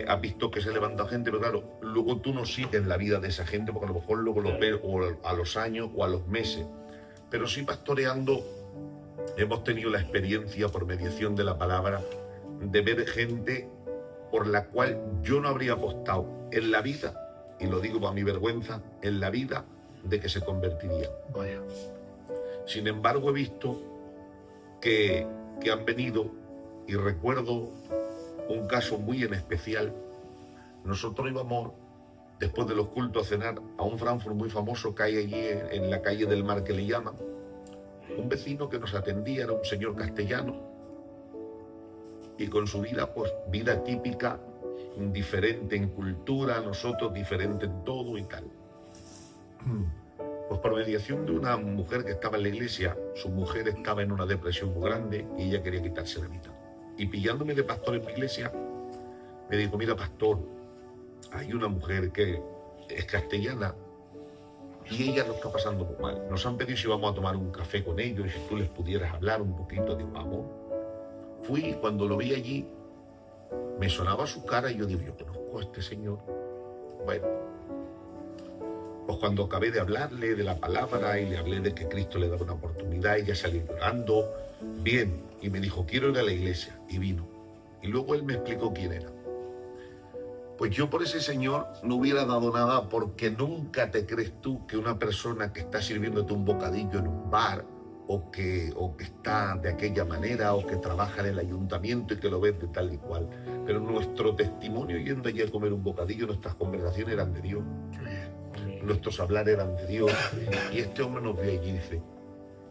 has visto que se levanta gente, pero claro, luego tú no sigues la vida de esa gente porque a lo mejor luego lo ves o a los años o a los meses. Pero sí pastoreando hemos tenido la experiencia por mediación de la palabra de ver gente por la cual yo no habría apostado en la vida, y lo digo para mi vergüenza, en la vida de que se convertirían. Vaya. Sin embargo, he visto que han venido, y recuerdo un caso muy en especial. Nosotros íbamos, después de los cultos, a cenar a un Frankfurt muy famoso que hay allí en la calle del Mar, que le llaman. Un vecino que nos atendía era un señor castellano, y con su vida, pues vida típica, diferente en cultura, nosotros diferente en todo y tal. Pues por mediación de una mujer que estaba en la iglesia, su mujer estaba en una depresión muy grande y ella quería quitarse la vida. Y pillándome de pastor en mi iglesia, me dijo: mira, pastor, hay una mujer que es castellana y ella lo está pasando muy mal. Nos han pedido si vamos a tomar un café con ellos y si tú les pudieras hablar un poquito. Digo, vamos. Fui y cuando lo vi allí, me sonaba su cara y yo digo, yo conozco a este señor. Bueno, pues cuando acabé de hablarle de la palabra y le hablé de que Cristo le daba una oportunidad, ella salió llorando, bien, y me dijo, quiero ir a la iglesia, y vino. Y luego él me explicó quién era. Pues yo por ese señor no hubiera dado nada, porque nunca te crees tú que una persona que está sirviéndote un bocadillo en un bar, o que está de aquella manera, o que trabaja en el ayuntamiento y que lo ves de tal y cual. Pero nuestro testimonio yendo allí a comer un bocadillo, nuestras conversaciones eran de Dios. Nuestros hablar eran de Dios. Y este hombre nos ve allí y dice,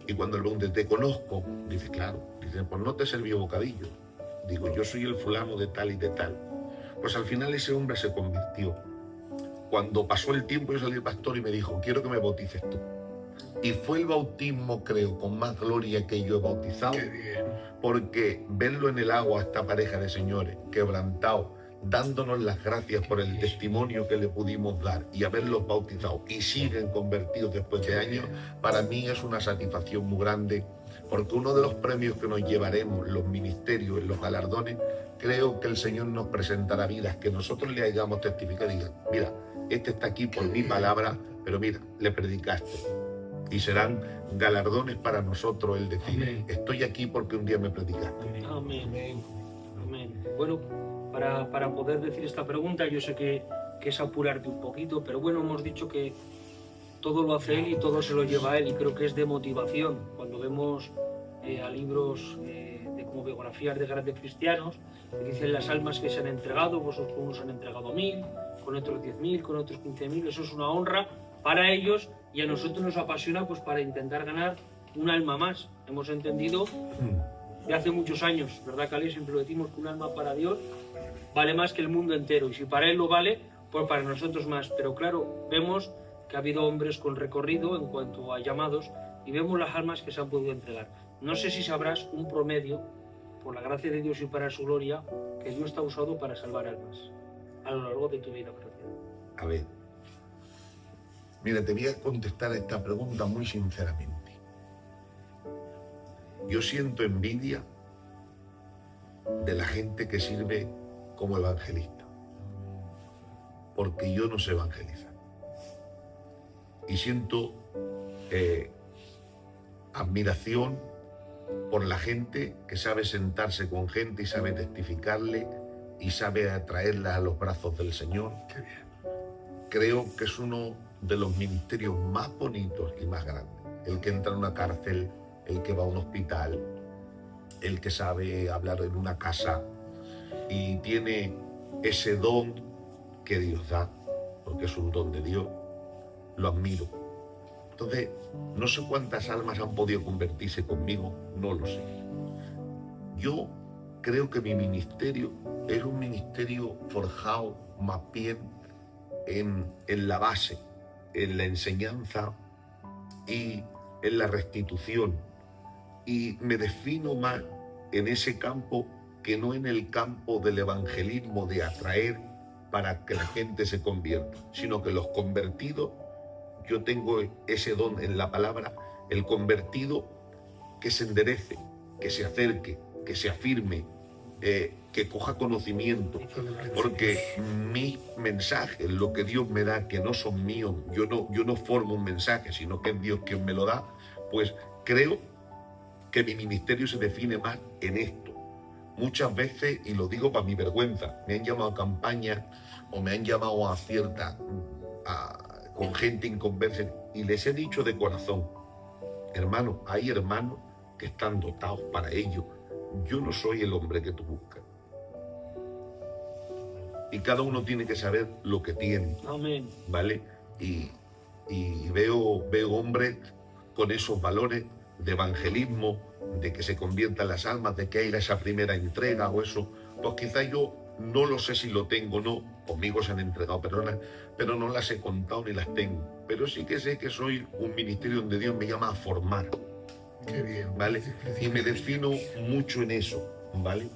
y cuando le pregunté, ¿te conozco? Dice, claro. Dice, pues no te serví bocadillo. Digo, yo soy el fulano de tal y de tal. Pues al final ese hombre se convirtió. Cuando pasó el tiempo, yo salí al pastor y me dijo, quiero que me bautices tú. Y fue el bautismo, creo, con más gloria que yo he bautizado. Qué bien. Porque verlo en el agua a esta pareja de señores, quebrantado, dándonos las gracias por el testimonio que le pudimos dar y haberlos bautizado y siguen convertidos después de años, para mí es una satisfacción muy grande, porque uno de los premios que nos llevaremos, los ministerios, los galardones, creo que el Señor nos presentará vidas que nosotros le hayamos testificado y digan, mira, este está aquí por mi palabra, pero mira, le predicaste. Y serán galardones para nosotros el decir, Amén. estoy aquí porque un día me predicaste. Amén. Amén. Bueno, para poder decir esta pregunta, yo sé que es apurarte un poquito, pero bueno, hemos dicho que todo lo hace Él y todo se lo lleva a Él, y creo que es de motivación. Cuando vemos a libros como biografías de grandes cristianos, que dicen las almas que se han entregado, pues unos han entregado 1000, con otros 10.000, con otros 15.000, eso es una honra para ellos, y a nosotros nos apasiona pues para intentar ganar un alma más. Hemos entendido de hace muchos años, ¿verdad, Cali? Siempre lo decimos, que un alma para Dios vale más que el mundo entero, y si para Él lo vale, pues para nosotros más. Pero claro, vemos que ha habido hombres con recorrido en cuanto a llamados, y vemos las almas que se han podido entregar. No sé si sabrás un promedio, por la gracia de Dios y para su gloria, que Dios te ha usado para salvar almas a lo largo de tu vida. A ver, mira, te voy a contestar a esta pregunta muy sinceramente. Yo siento envidia de la gente que sirve como evangelista, porque yo no sé evangelizar. Y siento admiración por la gente que sabe sentarse con gente y sabe testificarle y sabe atraerla a los brazos del Señor. Qué bien. Creo que es uno de los ministerios más bonitos y más grandes. El que entra en una cárcel, el que va a un hospital, el que sabe hablar en una casa y tiene ese don que Dios da, porque es un don de Dios, lo admiro. Entonces, no sé cuántas almas han podido convertirse conmigo, no lo sé. Yo creo que mi ministerio es un ministerio forjado más bien en la base, en la enseñanza y en la restitución. Y me defino más en ese campo que no en el campo del evangelismo, de atraer para que la gente se convierta, sino que los convertidos, yo tengo ese don en la palabra, el convertido que se enderece, que se acerque, que se afirme, que coja conocimiento, porque mis mensajes, lo que Dios me da, que no son míos, yo no formo un mensaje, sino que es Dios quien me lo da, pues creo que mi ministerio se define más en esto. Muchas veces, y lo digo para mi vergüenza, me han llamado a campaña o me han llamado a con gente inconversa y les he dicho de corazón, hermano, hay hermanos que están dotados para ello. Yo no soy el hombre que tú buscas. Y cada uno tiene que saber lo que tiene. Amén. ¿Vale? Y veo hombres con esos valores de evangelismo, de que se conviertan las almas, de que haya esa primera entrega o eso. Pues quizás yo no lo sé si lo tengo o no. Conmigo se han entregado personas, pero no las he contado ni las tengo. Pero sí que sé que soy un ministerio donde Dios me llama a formar. Qué bien. ¿Vale? Y me defino mucho en eso, ¿vale?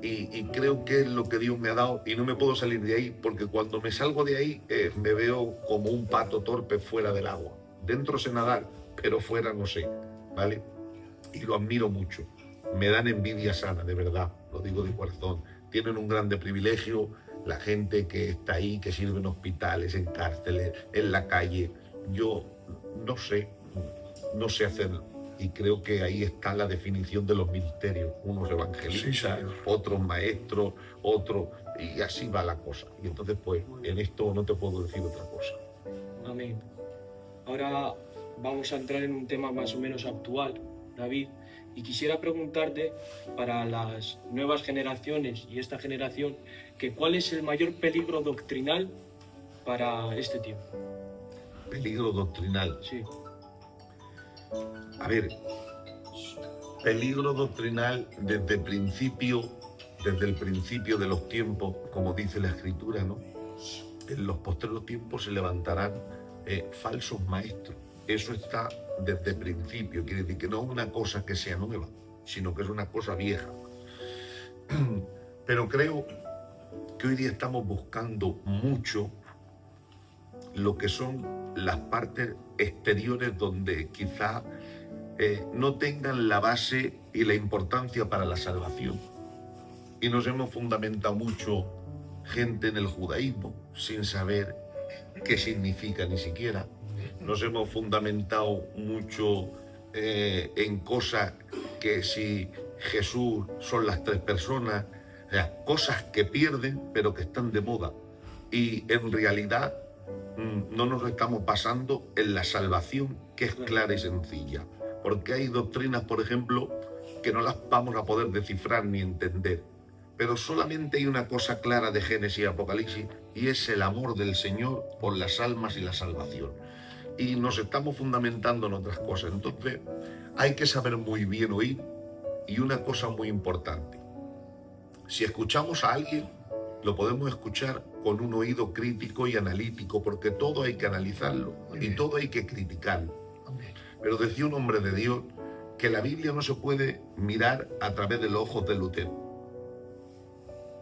Y creo que es lo que Dios me ha dado y no me puedo salir de ahí, porque cuando me salgo de ahí me veo como un pato torpe fuera del agua. Dentro sé nadar, pero fuera no sé, ¿vale? Y lo admiro mucho. Me dan envidia sana, de verdad, lo digo de corazón. Tienen un grande privilegio, la gente que está ahí, que sirve en hospitales, en cárceles, en la calle. Yo no sé hacerlo. Y creo que ahí está la definición de los ministerios. Unos evangelistas, otros maestros, otros... Y así va la cosa. Y entonces, pues, en esto no te puedo decir otra cosa. Amén. Ahora vamos a entrar en un tema más o menos actual, David. Y quisiera preguntarte, para las nuevas generaciones y esta generación, que ¿cuál es el mayor peligro doctrinal para este tiempo? Peligro doctrinal. Sí. A ver, peligro doctrinal desde el principio de los tiempos, como dice la Escritura, ¿no? En los postreros tiempos se levantarán falsos maestros. Eso está desde el principio, quiere decir que no es una cosa que sea nueva, sino que es una cosa vieja. Pero creo que hoy día estamos buscando mucho lo que son las partes exteriores donde quizá no tengan la base y la importancia para la salvación. Y nos hemos fundamentado mucho gente en el judaísmo sin saber qué significa ni siquiera. Nos hemos fundamentado mucho en cosas que si Jesús son las tres personas, o sea, cosas que pierden pero que están de moda. Y en realidad no nos estamos basando en la salvación, que es clara y sencilla. Porque hay doctrinas, por ejemplo, que no las vamos a poder descifrar ni entender. Pero solamente hay una cosa clara de Génesis y Apocalipsis, y es el amor del Señor por las almas y la salvación. Y nos estamos fundamentando en otras cosas. Entonces, hay que saber muy bien oír. Y una cosa muy importante. Si escuchamos a alguien, lo podemos escuchar con un oído crítico y analítico, porque todo hay que analizarlo y todo hay que criticarlo. Pero decía un hombre de Dios que la Biblia no se puede mirar a través de los ojos de Lutero.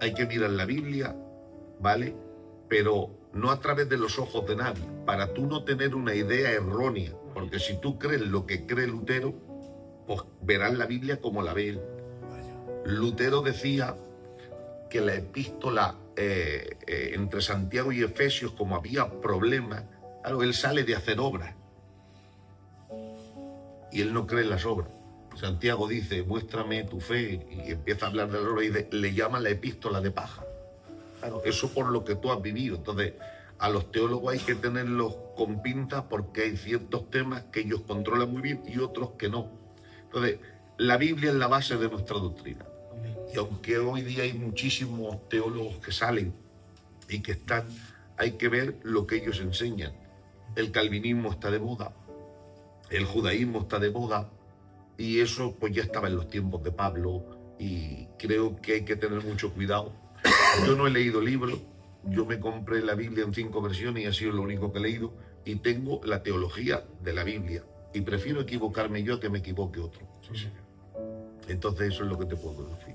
Hay que mirar la Biblia, ¿vale? Pero no a través de los ojos de nadie, para tú no tener una idea errónea, porque si tú crees lo que cree Lutero, pues verás la Biblia como la ve él. Lutero decía que la epístola entre Santiago y Efesios, como había problemas, claro, él sale de hacer obras y él no cree en las obras. Santiago dice, muéstrame tu fe, y empieza a hablar de las obras y le llama la epístola de paja. Claro, eso por lo que tú has vivido. Entonces, a los teólogos hay que tenerlos con pinzas porque hay ciertos temas que ellos controlan muy bien y otros que no. Entonces, la Biblia es la base de nuestra doctrina. Y aunque hoy día hay muchísimos teólogos que salen y que están, hay que ver lo que ellos enseñan. El calvinismo está de moda, el judaísmo está de moda, y eso pues ya estaba en los tiempos de Pablo, y creo que hay que tener mucho cuidado. Yo no he leído libros, yo me compré la Biblia en 5 versiones y ha sido lo único que he leído, y tengo la teología de la Biblia, y prefiero equivocarme yo a que me equivoque otro. Sí, señor. Entonces eso es lo que te puedo decir.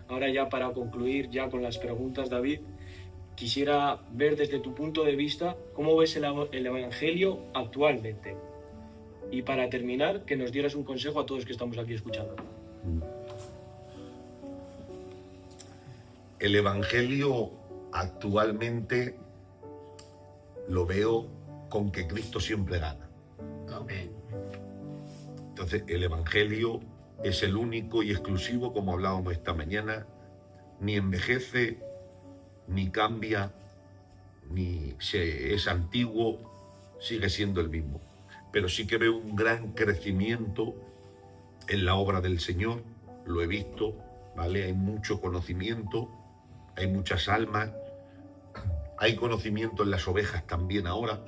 Ahora ya para concluir ya con las preguntas, David, quisiera ver desde tu punto de vista cómo ves el Evangelio actualmente. Y para terminar, que nos dieras un consejo a todos que estamos aquí escuchando. el Evangelio actualmente lo veo con que Cristo siempre gana. Amén. Entonces, el Evangelio es el único y exclusivo, como hablábamos esta mañana, ni envejece, ni cambia, ni es antiguo, sigue siendo el mismo. Pero sí que veo un gran crecimiento en la obra del Señor, lo he visto, ¿vale? Hay mucho conocimiento, hay muchas almas, hay conocimiento en las ovejas también ahora,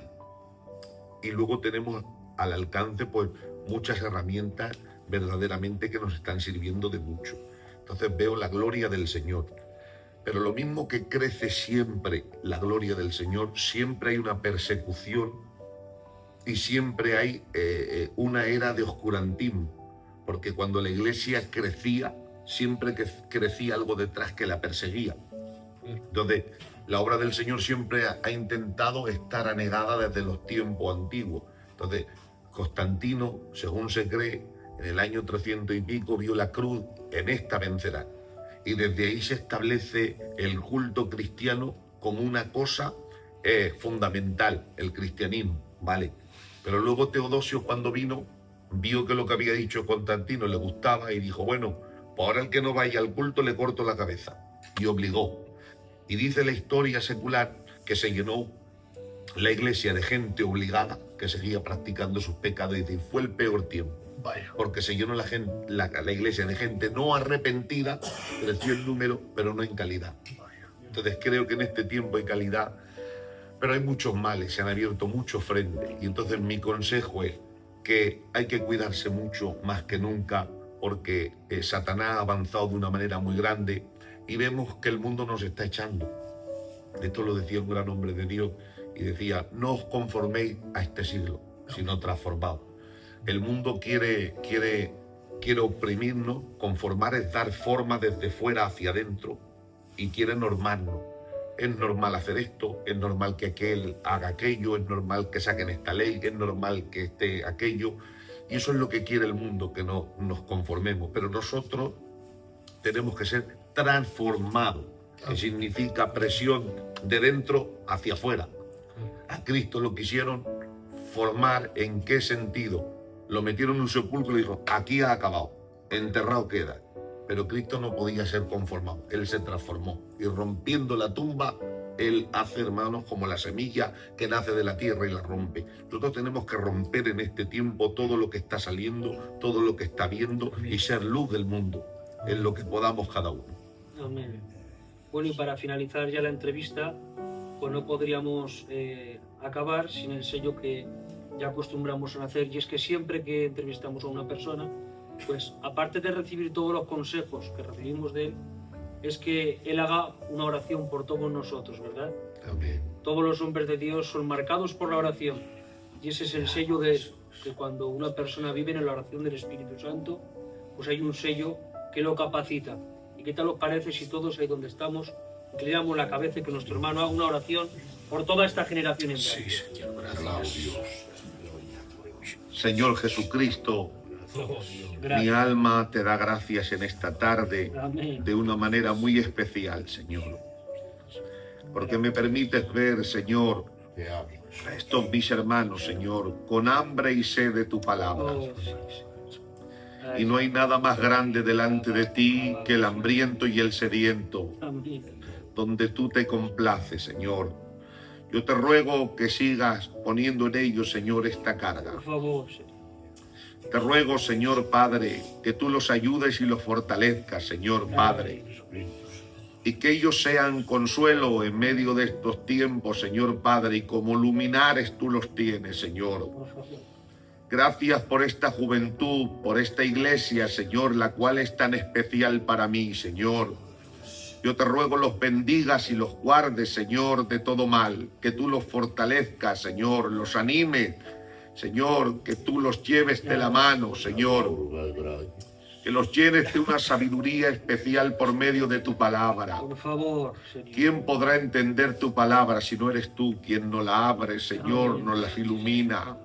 y luego tenemos al alcance pues muchas herramientas verdaderamente que nos están sirviendo de mucho. Entonces veo la gloria del Señor. Pero lo mismo que crece siempre la gloria del Señor, siempre hay una persecución y siempre hay una era de oscurantismo. Porque cuando la iglesia crecía, siempre crecía algo detrás que la perseguía. Entonces, la obra del Señor siempre ha intentado estar anegada desde los tiempos antiguos. Entonces, Constantino, según se cree, en el año 300 y pico vio la cruz, en esta vencerá. Y desde ahí se establece el culto cristiano como una cosa fundamental, el cristianismo, ¿vale? Pero luego Teodosio, cuando vino, vio que lo que había dicho Constantino le gustaba y dijo, bueno, pues ahora el que no vaya al culto le corto la cabeza. Y obligó. Y dice la historia secular que se llenó la iglesia de gente obligada que seguía practicando sus pecados, y dice, fue el peor tiempo. Vaya. Porque se llenó la iglesia de gente no arrepentida, creció el número, pero no en calidad. Entonces creo que en este tiempo hay calidad, pero hay muchos males, se han abierto muchos frentes. Y entonces mi consejo es que hay que cuidarse mucho más que nunca, porque Satanás ha avanzado de una manera muy grande y vemos que el mundo nos está echando. Esto lo decía un gran hombre de Dios y decía, no os conforméis a este siglo, sino transformaos. El mundo quiere oprimirnos, conformar es dar forma desde fuera hacia adentro y quiere normarnos. Es normal hacer esto, es normal que aquel haga aquello, es normal que saquen esta ley, es normal que esté aquello. Y eso es lo que quiere el mundo, que no nos conformemos. Pero nosotros tenemos que ser transformados, que significa presión de dentro hacia afuera. A Cristo lo quisieron formar, ¿en qué sentido? Lo metieron en un sepulcro y dijo, aquí ha acabado, enterrado queda. Pero Cristo no podía ser conformado, Él se transformó. Y rompiendo la tumba, Él hace, hermanos, como la semilla que nace de la tierra y la rompe. Nosotros tenemos que romper en este tiempo todo lo que está saliendo, todo lo que está viendo y ser luz del mundo, en lo que podamos cada uno. Amén. Bueno, y para finalizar ya la entrevista, pues no podríamos acabar sin el sello que ya acostumbramos a hacer, y es que siempre que entrevistamos a una persona, pues aparte de recibir todos los consejos que recibimos de él, es que él haga una oración por todos nosotros, ¿verdad? Amén. Todos los hombres de Dios son marcados por la oración, y ese es el sello de eso, que cuando una persona vive en la oración del Espíritu Santo, pues hay un sello que lo capacita. ¿Y qué tal os parece si todos ahí donde estamos inclinamos la cabeza y que nuestro hermano haga una oración por toda esta generación en Sí, Señor, gracias. Señor Jesucristo, mi alma te da gracias en esta tarde Amén. de una manera muy especial, Señor. Porque me permites ver, Señor, a estos mis hermanos, Señor, con hambre y sed de tu palabra. Oh, sí, sí. Y no hay nada más grande delante de ti que el hambriento y el sediento, Amén. donde tú te complaces, Señor. Yo te ruego que sigas poniendo en ellos, Señor, esta carga. Por favor, Señor. Te ruego, Señor Padre, que tú los ayudes y los fortalezcas, Señor Padre. Y que ellos sean consuelo en medio de estos tiempos, Señor Padre, y como luminares tú los tienes, Señor. Por favor. Gracias por esta juventud, por esta iglesia, Señor, la cual es tan especial para mí, Señor. Yo te ruego los bendigas y los guardes, Señor, de todo mal. Que tú los fortalezcas, Señor, los animes, Señor, que tú los lleves de la mano, Señor. Que los llenes de una sabiduría especial por medio de tu palabra. Por favor, Señor. ¿Quién podrá entender tu palabra si no eres tú quien nos la abre, Señor, nos las ilumina?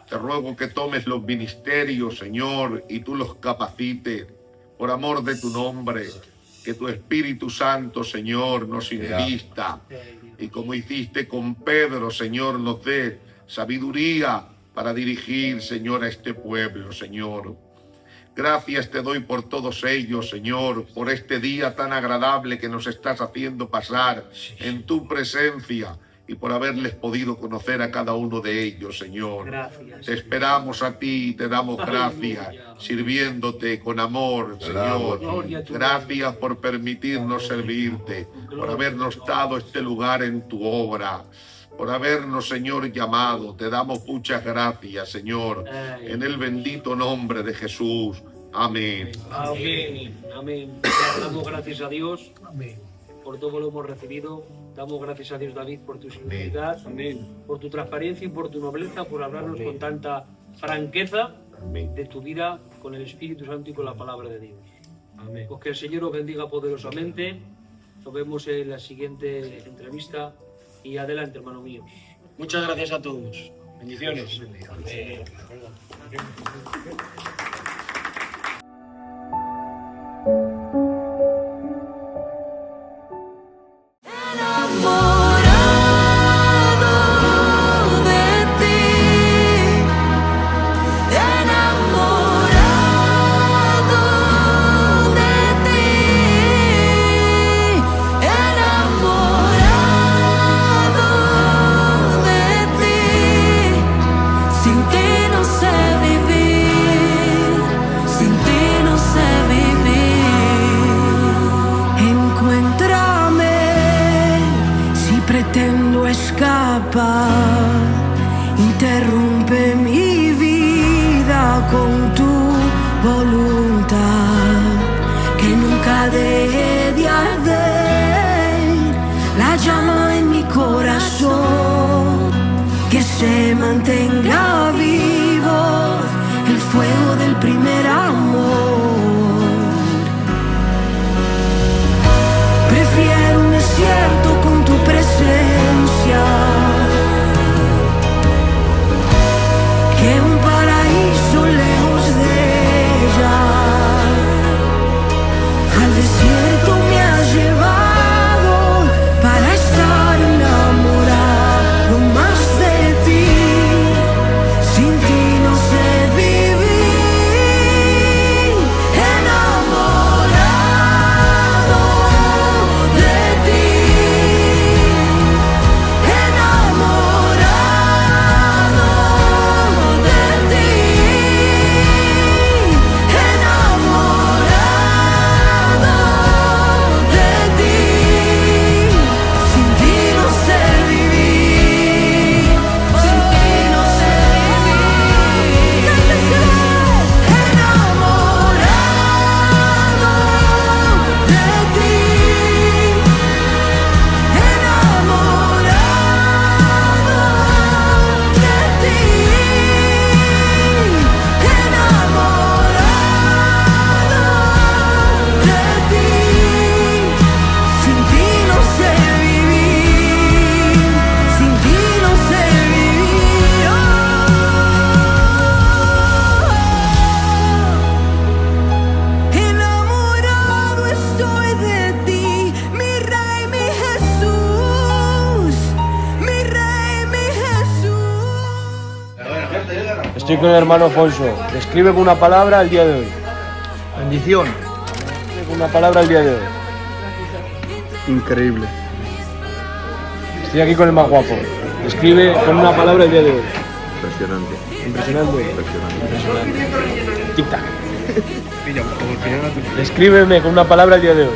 Te ruego que tomes los ministerios, Señor, y tú los capacites por amor de tu nombre. que tu Espíritu Santo, Señor, nos invista. Y como hiciste con Pedro, Señor, nos dé sabiduría para dirigir, Señor, a este pueblo, Señor. Gracias te doy por todos ellos, Señor, por este día tan agradable que nos estás haciendo pasar en tu presencia y por haberles podido conocer a cada uno de ellos, Señor. Gracias. Te esperamos a ti y te damos gracias, sirviéndote con amor, Señor. Gracias por permitirnos servirte, por habernos dado este lugar en tu obra, por habernos, Señor, llamado. Te damos muchas gracias, Señor, en el bendito nombre de Jesús. Amén. Amén. Amén. Damos gracias a Dios Amén. por todo lo que hemos recibido. Damos gracias a Dios, David, por tu sinceridad, por tu transparencia y por tu nobleza, por hablarnos con tanta franqueza Amén. de tu vida con el Espíritu Santo y con la palabra de Dios. Amén. Pues que el Señor os bendiga poderosamente. Nos vemos en la siguiente entrevista y adelante, hermano mío. Muchas gracias a todos. Bendiciones. Enamorado de ti, enamorado de ti, enamorado de ti. Sin ti no sé vivir, sin ti no sé vivir. Encuéntrame si pretendo escapar. Interrumpe mi vida con tu voluntad, que nunca deje de arder la llama en mi corazón, que se mantenga vivo el fuego del primer amor. Prefiero un desierto con tu presencia que un paraíso lejos de ella. Al desierto me has llevado para estar enamorado más de ti. Sin ti no sé vivir. Enamorado de ti, enamorado de ti, enamorado de ti. Sin ti no sé vivir, sin ti no sé vivir. Enamorado de ti, enamorado de ti, enamorado de ti. Sin ti no sé vivir, sin ti no sé vivir. Enamorado estoy de ti, mi Rey, mi Jesús, mi Rey, mi Jesús. Estoy con el hermano Alfonso. Describe con una palabra el día de hoy. Bendición. Describe con una palabra el día de hoy. Increíble. Estoy aquí con el más guapo. Describe con una palabra el día de hoy. Impresionante. Impresionante. Impresionante. Tic-tac. Descríbeme con una palabra el día de hoy.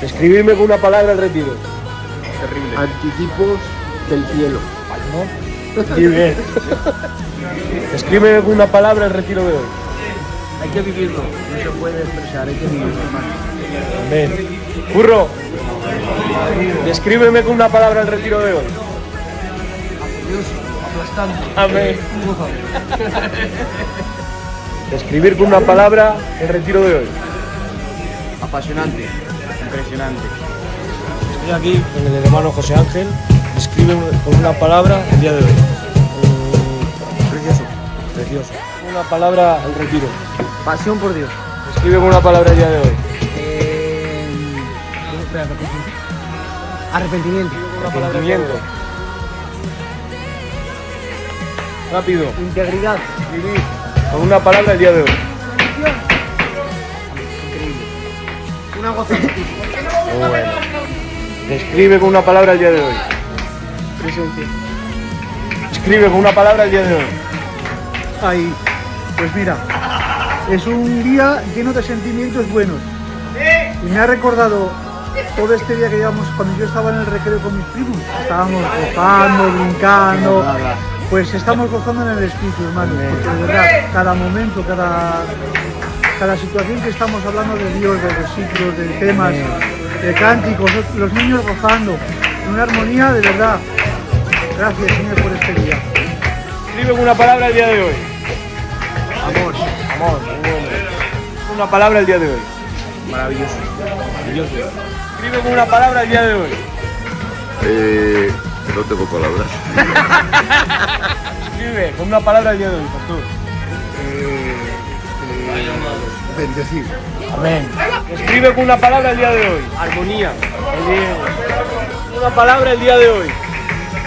Describirme con una palabra el retiro. Terrible. Anticipos del cielo. Muy bien. Descríbeme con una palabra el retiro de hoy. Hay que vivirlo. No se puede expresar. Hay que vivirlo, hermano. Amén. Curro. Descríbeme con una palabra el retiro de hoy. Aplastante. Amén. Describir con una palabra el retiro de hoy. Apasionante. Impresionante. Estoy aquí con el hermano José Ángel. Describe con una palabra el día de hoy. Precioso. Precioso. Una palabra el retiro. Pasión por Dios. Escribe con una palabra el día de hoy. Espera, arrepentimiento. Arrepentimiento. Rápido. Integridad. Escribir con una palabra el día de hoy. Increíble. Una gozada. Muy bueno. Escribe con una palabra el día de hoy. Presente. Escribe con una palabra el día de hoy. Ahí, pues mira, es un día lleno de sentimientos buenos. Y me ha recordado todo este día que llevamos cuando yo estaba en el recreo con mis primos. Estábamos gozando, brincando. Pues estamos gozando en el espíritu, hermano. Porque de verdad, cada momento, cada situación que estamos hablando de Dios, de versículos, de temas, de cánticos, los niños gozando, en una armonía de verdad. Gracias, Señor, por este día. Escribe con una palabra el día de hoy. Amor. Amor, muy bueno. Una palabra el día de hoy. Maravilloso. Maravilloso. Escribe con una palabra el día de hoy. No tengo palabras. Escribe con una palabra el día de hoy, pastor. Bendecir. Amén. Escribe con una palabra el día de hoy. Armonía. Muy bien. Una palabra el día de hoy.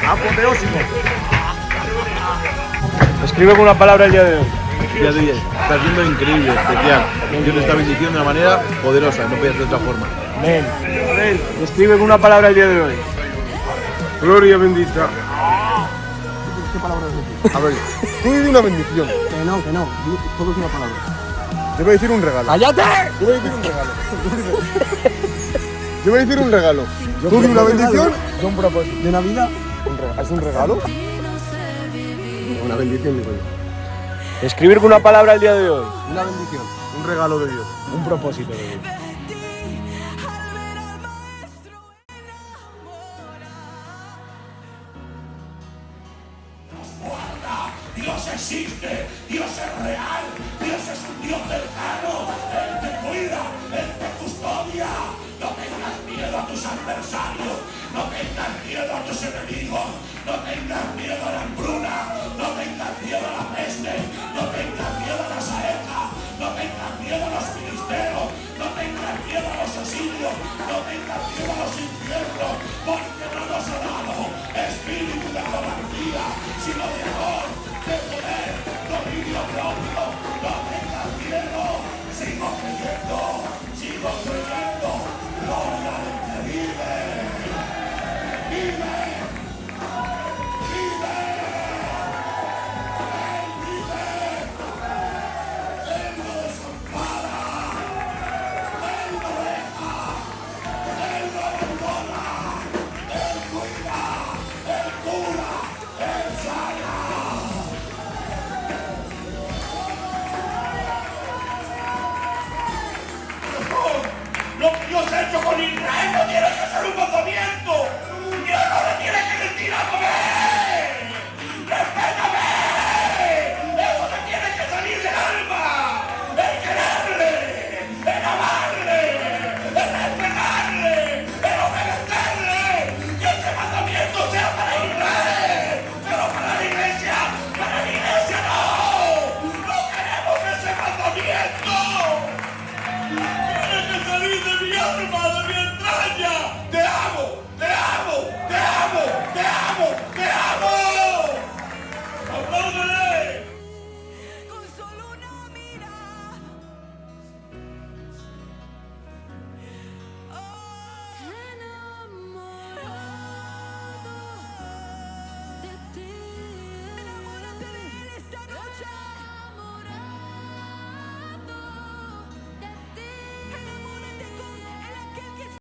Apoteósico. Escribe con una palabra el día de hoy. Día de hoy está siendo increíble, especial. Dios le está bendiciendo de una manera poderosa, no puede ser de otra forma. Amén. Amén. Escribe con una palabra el día de hoy. Gloria bendita. ¿Qué palabra es? A ver, tú di una bendición. Que no. Todo es una palabra. Yo voy a decir un regalo. ¡Cállate! Yo voy a decir un regalo. Yo voy a decir un regalo. Tú di una bendición. Yo un propósito. ¿De Navidad? ¿Es un regalo? Una bendición, digo yo. Escribir con una palabra el día de hoy. Una bendición. Un regalo de Dios. Un propósito de Dios. Dios existe, Dios es real, Dios es un Dios cercano, Él te cuida, Él te custodia. No tengas miedo a tus adversarios, no tengas miedo a tus enemigos, no tengas miedo a la hambruna, no tengas miedo a la peste, no tengas miedo a la saeta, no tengas miedo a los ministerios, no tengas miedo a los asilios, no tengas miedo a los infiernos, porque no nos ha dado espíritu de cobardía, sino de amor, de poder, dominio propio. No tengas miedo, sigo creyendo, gloria al que vive, vive, vive, Él vive, Él no desampara, Él no deja, Él no abandona, Él cuida, Él cura, Él sana. Lo que Dios ha hecho con Israel no tiene que ser un mandamiento. Dios no le tiene que decir a comer. ¡Respétame! Eso te tiene que salir del alma. El quererle, el amarle, el respetarle, el obedecerle. Que ese mandamiento sea para Israel, pero para la iglesia no. No queremos ese mandamiento. Tiene que salir de mi alma, de mi entraña. Te amo,